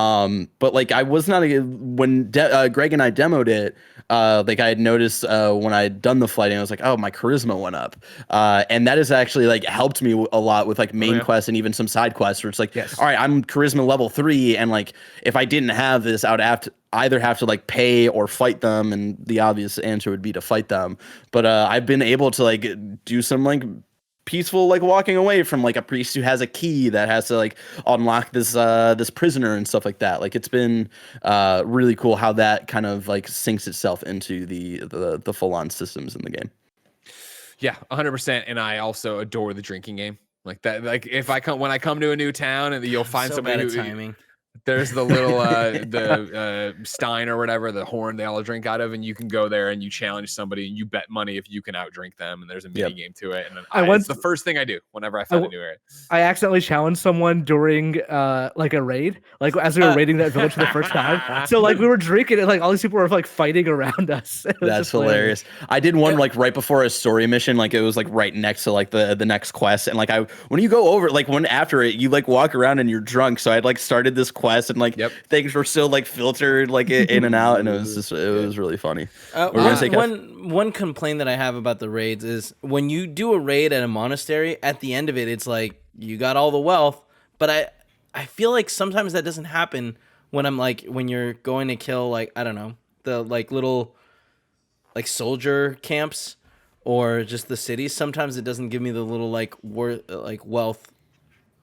But like I was not when Greg and I demoed it. Like I had noticed when I had done the fighting, I was like, oh, my charisma went up, and that has actually like helped me a lot with like main quests and even some side quests where it's like, all right, I'm charisma level 3, and like if I didn't have this, I would either have to like pay or fight them, and the obvious answer would be to fight them. But I've been able to like do some like peaceful like walking away from like a priest who has a key that has to like unlock this prisoner and stuff like that. Like it's been really cool how that kind of like sinks itself into the full-on systems in the game. Yeah, 100%. And I also adore the drinking game like that. Like if when I come to a new town and you'll find somebody who timing. There's the little stein or whatever, the horn they all drink out of, and you can go there and you challenge somebody and you bet money if you can outdrink them, and there's a mini game to it. And then it's the first thing I do whenever I find a new area. I accidentally challenged someone during like a raid, like as we were raiding that village for the first time. So like we were drinking and like all these people were like fighting around us. That's hilarious. I did one like right before a story mission, like it was like right next to like the next quest, and like when you go over like when after it, you like walk around and you're drunk. So I'd like started this quest and like things were still like filtered like in and out, and it was really funny. One complaint that I have about the raids is when you do a raid at a monastery, at the end of it, it's like you got all the wealth, but I feel like sometimes that doesn't happen when you're going to kill like I don't know the like little like soldier camps or just the cities. Sometimes it doesn't give me the little like wealth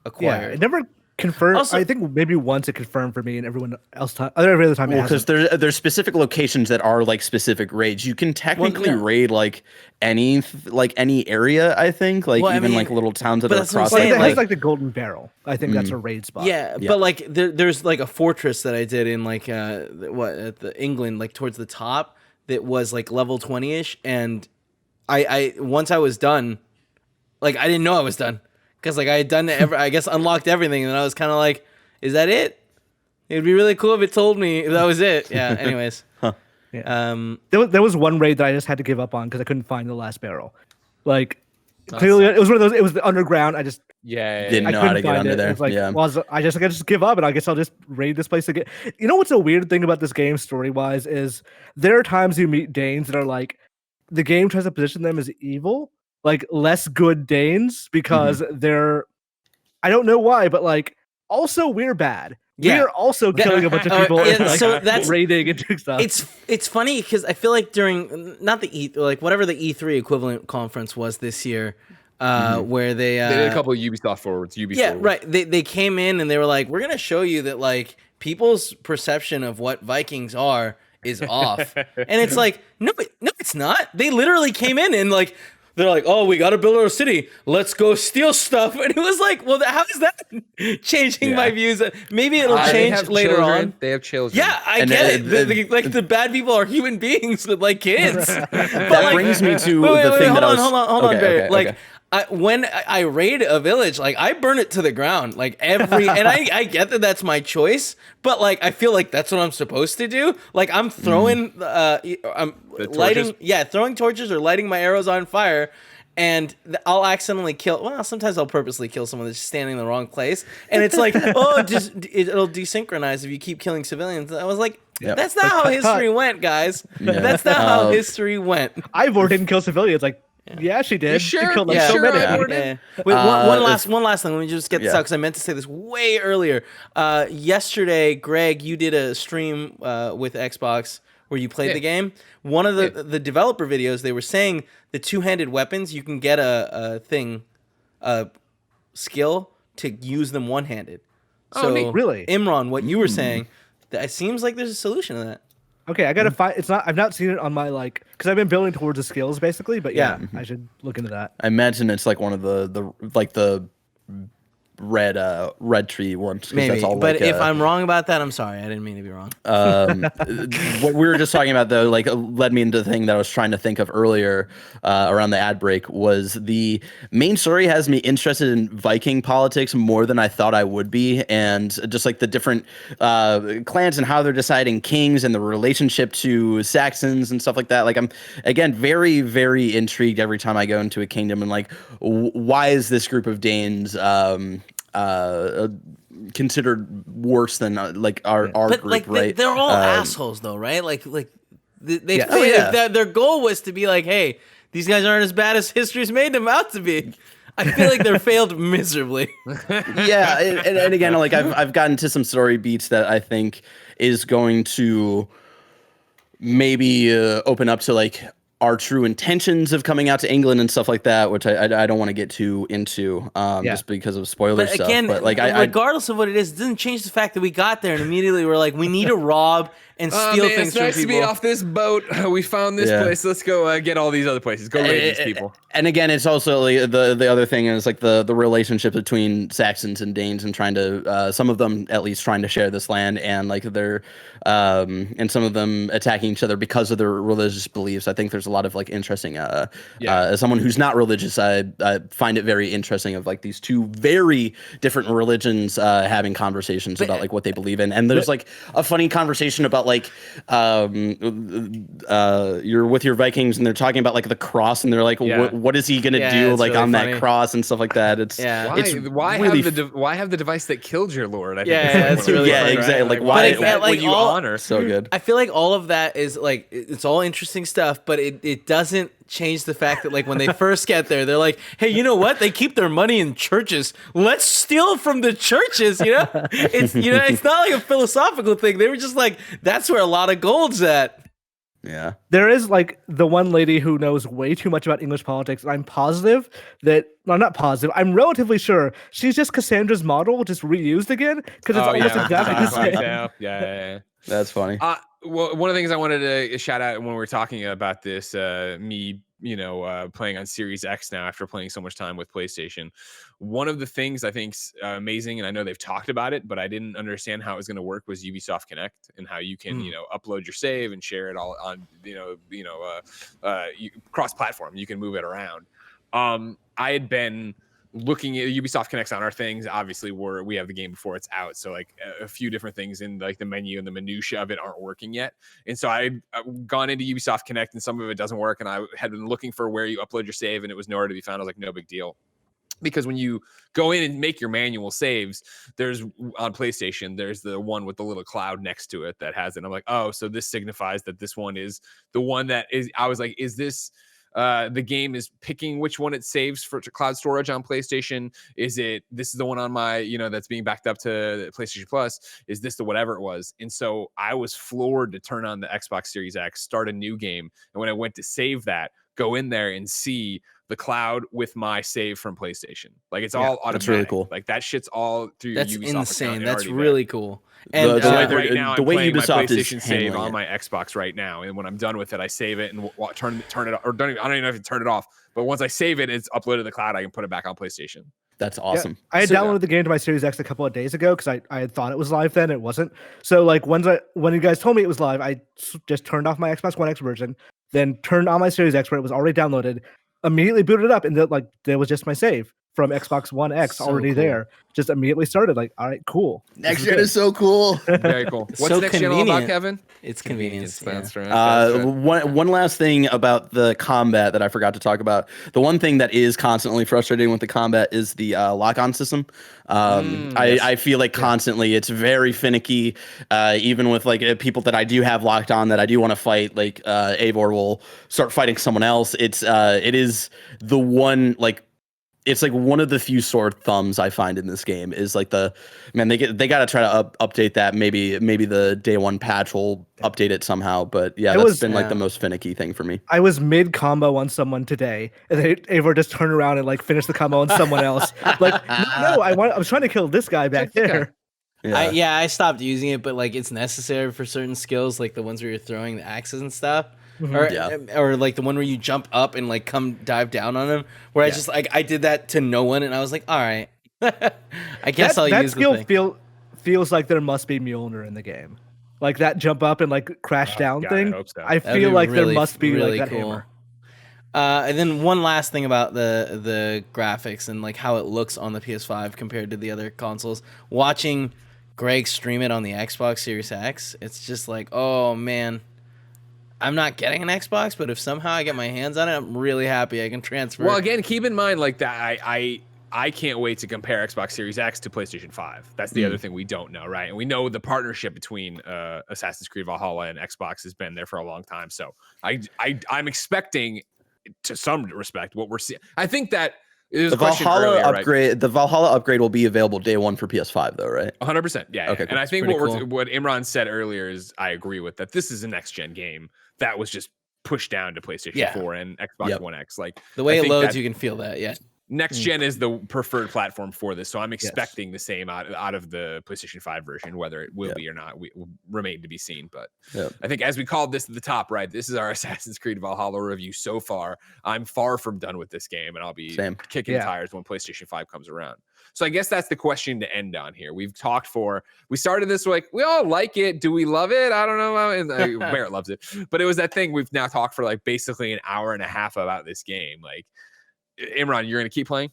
acquired. Yeah, it never confirmed. Also, I think maybe once it confirmed for me, and every other time. Well, because there's specific locations that are like specific raids. You can technically raid like any area. I think like like little towns that are across. It has like the Golden Barrel. I think that's a raid spot. Yeah, but like there's like a fortress that I did in like the England, like towards the top, that was like level 20ish, and I once I was done, like I didn't know I was done. Because like I had done I guess unlocked everything, and I was kind of like, "Is that it?" It'd be really cool if it told me that was it. Yeah. Anyways, yeah. There was one raid that I just had to give up on because I couldn't find the last barrel. Like clearly, it was one of those. It was the underground. I just didn't know how to get under there. It's like, I just give up, and I guess I'll just raid this place again. You know what's a weird thing about this game story wise is there are times you meet Danes that are like the game tries to position them as evil. Like less good Danes because they're, I don't know why, but like also we're bad. Yeah. We are also killing a bunch of people and like, so that's raiding and doing stuff. It's funny because I feel like during not the whatever the E3 equivalent conference was this year, where they did a couple of Ubisoft forwards. Right. They came in and they were like, we're gonna show you that like people's perception of what Vikings are is off, and it's like no, it's not. They literally came in and like. They're like, oh, we got to build our city. Let's go steal stuff. And it was like, well, how is that changing my views? Maybe it'll change later on. They have children. Yeah, I get it. Like the bad people are human beings with like kids. That brings me to the thing that I was... Hold on, Barrett. Like, when I raid a village, like I burn it to the ground, like and I get that that's my choice, but like I feel like that's what I'm supposed to do. Like I'm throwing, I'm lighting, throwing torches or lighting my arrows on fire, and I'll accidentally kill. Well, sometimes I'll purposely kill someone that's standing in the wrong place, and it's like, oh, it'll desynchronize if you keep killing civilians. I was like. Yep. That's not how history went, guys. Yeah. That's not how history went. Ivor didn't kill civilians. Like, yeah, she did. Sure? She killed like so many. Yeah. Wait, one last thing. Let me just get this out because I meant to say this way earlier. Yesterday, Greg, you did a stream with Xbox where you played the game. One of the developer videos, they were saying the two-handed weapons, you can get a skill to use them one-handed. So, really? Imran, what you were saying, it seems like there's a solution to that. Okay, I gotta find. It's not. I've not seen it on my because I've been building towards the skills basically. But I should look into that. I imagine it's like one of the red tree ones. Maybe, that's all but if I'm wrong about that, I'm sorry. I didn't mean to be wrong. What we were just talking about, though, like led me into the thing that I was trying to think of earlier around the ad break was the main story has me interested in Viking politics more than I thought I would be, and just like the different clans and how they're deciding kings and the relationship to Saxons and stuff like that. Like I'm again very, very intrigued every time I go into a kingdom and like why is this group of Danes considered worse than like our group, like, right? They're all assholes, though, right? Like their goal was to be like, hey, these guys aren't as bad as history's made them out to be. I feel like they're failed miserably. Yeah, and again, like I've gotten to some story beats that I think is going to maybe open up to like our true intentions of coming out to England and stuff like that, which I don't want to get too into just because of spoiler but stuff. Again, but like regardless of what it is, it doesn't change the fact that we got there and immediately we're like, we need to rob and steal things it's from nice people. to be off this boat. We found this place. Let's go get all these other places. Go raid these people. And again, it's also like, the other thing is like the relationship between Saxons and Danes and trying to some of them at least trying to share this land, and like they're and some of them attacking each other because of their religious beliefs. I think there's a lot of like interesting as someone who's not religious, I find it very interesting of like these two very different religions having conversations about like what they believe in. And there's like a funny conversation about like you're with your Vikings and they're talking about like the cross, and they're like what is he gonna do like really on funny. that cross and stuff like that. It's why really have the device that killed your lord? I think that's really funny, exactly. right? Like why is that what you honor? So good. I feel like all of that is like, it's all interesting stuff, but it doesn't change the fact that like when they first get there, they're like, hey, you know what? They keep their money in churches. Let's steal from the churches. It's not like a philosophical thing. They were just like, that's where a lot of gold's at. Yeah. There is like the one lady who knows way too much about English politics, and I'm positive that, well, not positive, I'm relatively sure she's just Cassandra's model, just reused again, because it's almost exactly the same. Yeah. That's funny. Well, one of the things I wanted to shout out when we were talking about this, me, playing on Series X now after playing so much time with PlayStation, one of the things I think's amazing, and I know they've talked about it, but I didn't understand how it was going to work, was Ubisoft Connect and how you can, upload your save and share it all on, cross-platform. You can move it around. I had been looking at Ubisoft Connect's on our things. Obviously, we have the game before it's out, so like a few different things in like the menu and the minutia of it aren't working yet. And so I've gone into Ubisoft Connect, and some of it doesn't work. And I had been looking for where you upload your save, and it was nowhere to be found. I was like, no big deal. Because when you go in and make your manual saves, there's on PlayStation, there's the one with the little cloud next to it that has it. And I'm like, oh, so this signifies that this one is the one that is. I was like, is this? The game is picking which one it saves for cloud storage on PlayStation. This is the one on my, that's being backed up to PlayStation Plus. Is this the whatever it was? And so I was floored to turn on the Xbox Series X, start a new game. And when I went to save that, go in there and see the cloud with my save from PlayStation. Like it's all automatic. That's really cool. Like that shit's all through your Ubisoft insane. account. That's really cool. And the way Ubisoft is PlayStation save on it. my Xbox right now, and when I'm done with it, I save it and turn it off, or I don't even know if to turn it off. But once I save it, it's uploaded to the cloud. I can put it back on PlayStation. That's awesome. Yeah, I had downloaded the game to my Series X a couple of days ago because I had thought it was live then. It wasn't. So like when you guys told me it was live, I just turned off my Xbox One X version, then turned on my Series X where it was already downloaded, immediately booted it up, and there was just my save from Xbox One X already there. Just immediately started. Like, all right, cool. Next gen is so cool. Very cool. What's so next gen all about, Kevin? It's convenience. That's right. One last thing about the combat that I forgot to talk about. The one thing that is constantly frustrating with the combat is the lock-on system. I feel like constantly it's very finicky. Even with like people that I do have locked on that I do want to fight, like Eivor will start fighting someone else. It is the one like. It's like one of the few sore thumbs I find in this game is like they got to try to update that. Maybe the day one patch will update it somehow. But yeah, that's been like the most finicky thing for me. I was mid combo on someone today, and Eivor just turned around and like finished the combo on someone else. Like no, I was trying to kill this guy back there. Yeah. I stopped using it, but like it's necessary for certain skills, like the ones where you're throwing the axes and stuff. Or like the one where you jump up and like come dive down on him, where I just like I did that to no one, and I was like, all right, I guess I'll use that skill. Feels like there must be Mjolnir in the game, like that jump up and like crash down thing. I feel like there must be really like that hammer. And then one last thing about the graphics and like how it looks on the PS5 compared to the other consoles. Watching Greg stream it on the Xbox Series X, it's just like, oh man. I'm not getting an Xbox, but if somehow I get my hands on it, I'm really happy I can transfer. Well, again, keep in mind like that. I can't wait to compare Xbox Series X to PlayStation 5. That's the other thing we don't know, right? And we know the partnership between Assassin's Creed Valhalla and Xbox has been there for a long time. So I'm expecting, to some respect, what we're seeing. I think that the Valhalla upgrade. Right? The Valhalla upgrade will be available day one for PS5, though, right? 100%. Yeah. Okay. Cool. And I think what Imran said earlier is I agree with that. This is a next gen game that was just pushed down to PlayStation 4 and Xbox One X. Like the way I it think loads, you can feel that. Yeah. Next gen is the preferred platform for this, so I'm expecting the same out of the PlayStation 5 version. Whether it will be or not, will remain to be seen. But I think, as we called this at the top, right, this is our Assassin's Creed Valhalla review so far. I'm far from done with this game, and I'll be kicking tires when PlayStation 5 comes around. So I guess that's the question to end on here. We started this like, we all like it. Do we love it? I don't know. And Barrett loves it, but it was that thing we've now talked for like basically an hour and a half about this game. Like, Imran, you're going to keep playing?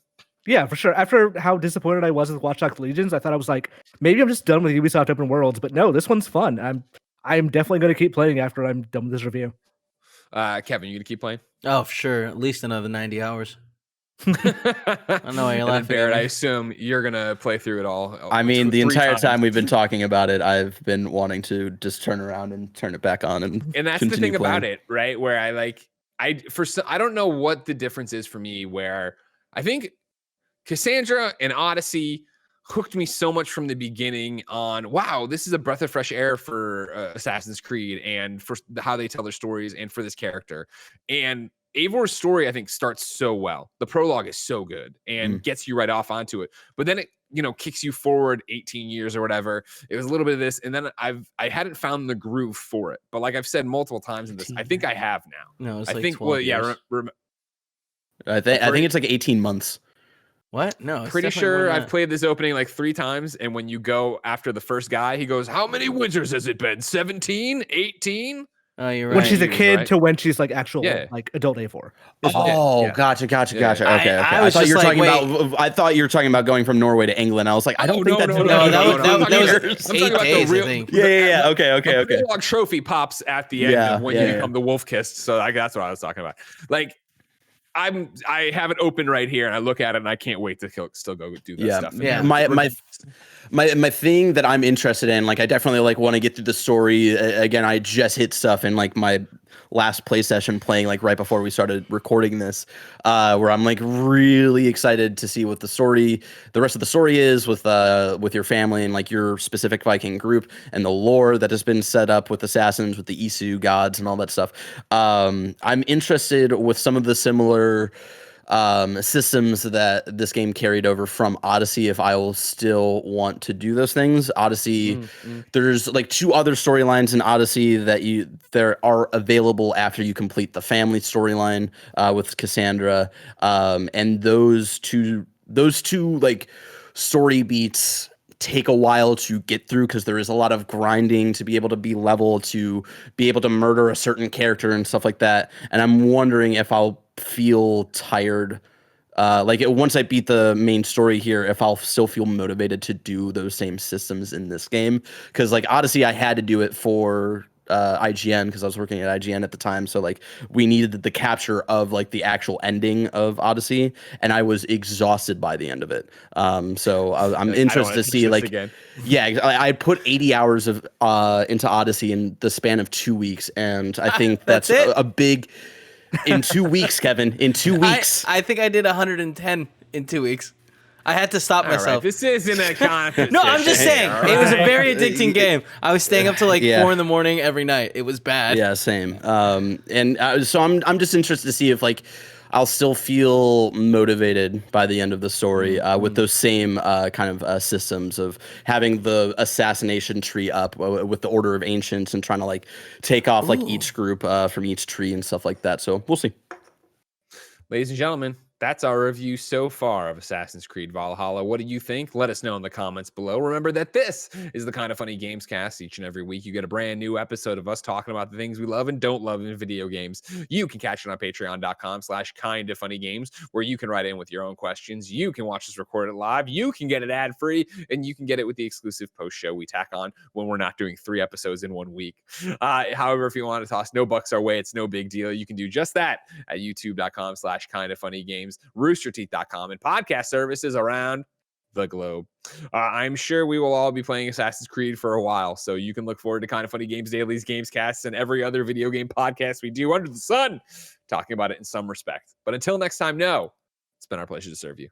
Yeah, for sure. After how disappointed I was with Watch Dogs Legions, I thought I was like, maybe I'm just done with Ubisoft Open Worlds. But no, this one's fun. I'm definitely going to keep playing after I'm done with this review. Kevin, you going to keep playing? Oh, for sure. At least another 90 hours. I know why you're laughing. Barrett, I assume you're going to play through it all. I mean, the entire time we've been talking about it, I've been wanting to just turn around and turn it back on. And that's the thing about it, right? Where I don't know what the difference is for me, where I think Cassandra and Odyssey hooked me so much from the beginning on, wow, this is a breath of fresh air for Assassin's Creed and for how they tell their stories and for this character. And Eivor's story, I think, starts so well. The prologue is so good and gets you right off onto it. But then it, kicks you forward 18 years or whatever. It was a little bit of this. And then I hadn't found the groove for it. But like I've said multiple times in this, I think I have now. No, it's I like think, 12 years. I think it's like 18 months. What? No, it's pretty sure I've played this opening like 3 times. And when you go after the first guy, he goes, how many winters has it been? 17? 18? Oh, you're right. When she's a kid to when she's like actual like adult A4. Gotcha. Okay. I thought you were talking about going from Norway to England. I was like, I don't think that's that was 8 days, I think. Yeah. Okay. The prologue trophy pops at the end of when you become the wolf kissed. So that's what I was talking about. Like, I have it open right here, and I look at it, and I can't wait to still go do that stuff. Yeah. My thing that I'm interested in, like, I definitely like want to get through the story. Again, I just hit stuff in like my last play session playing like right before we started recording this, where I'm like really excited to see what the rest of the story is with your family and like your specific Viking group and the lore that has been set up with assassins, with the Isu gods and all that stuff. I'm interested with some of the similar systems that this game carried over from Odyssey, if I will still want to do those things. Odyssey, there's like 2 other storylines in Odyssey that are available after you complete the family storyline with Cassandra, and those two like story beats take a while to get through because there is a lot of grinding to be able to be level, to be able to murder a certain character and stuff like that. And I'm wondering if I'll feel tired, once I beat the main story here, if I'll still feel motivated to do those same systems in this game. Because like Odyssey, I had to do it for IGN because I was working at IGN at the time. So like we needed the capture of like the actual ending of Odyssey, and I was exhausted by the end of it. So I'm interested to see like, I put 80 hours of into Odyssey in the span of 2 weeks, and I think that's a big. In 2 weeks, Kevin. In 2 weeks. I think I did 110 in 2 weeks. I had to stop myself. Right. This isn't a competition. No, I'm just saying. Right. It was a very addicting game. I was staying up till like 4 a.m. every night. It was bad. Yeah, same. So I'm just interested to see if like I'll still feel motivated by the end of the story with those same kind of systems of having the assassination tree up with the Order of Ancients and trying to like take off like each group from each tree and stuff like that. So we'll see. Ladies and gentlemen, that's our review so far of Assassin's Creed Valhalla. What do you think? Let us know in the comments below. Remember that this is the Kind of Funny Gamescast. Each and every week, you get a brand new episode of us talking about the things we love and don't love in video games. You can catch it on patreon.com/kindafunnygames, where you can write in with your own questions. You can watch us record it live. You can get it ad-free, and you can get it with the exclusive post show we tack on when we're not doing 3 episodes in 1 week. However, if you want to toss no bucks our way, it's no big deal. You can do just that at youtube.com/kindafunnygames, roosterteeth.com, and podcast services around the globe. I'm sure we will all be playing Assassin's Creed for a while, so you can look forward to Kind of Funny Games Dailies, Gamescasts, and every other video game podcast we do under the sun, talking about it in some respect. But until next time, it's been our pleasure to serve you.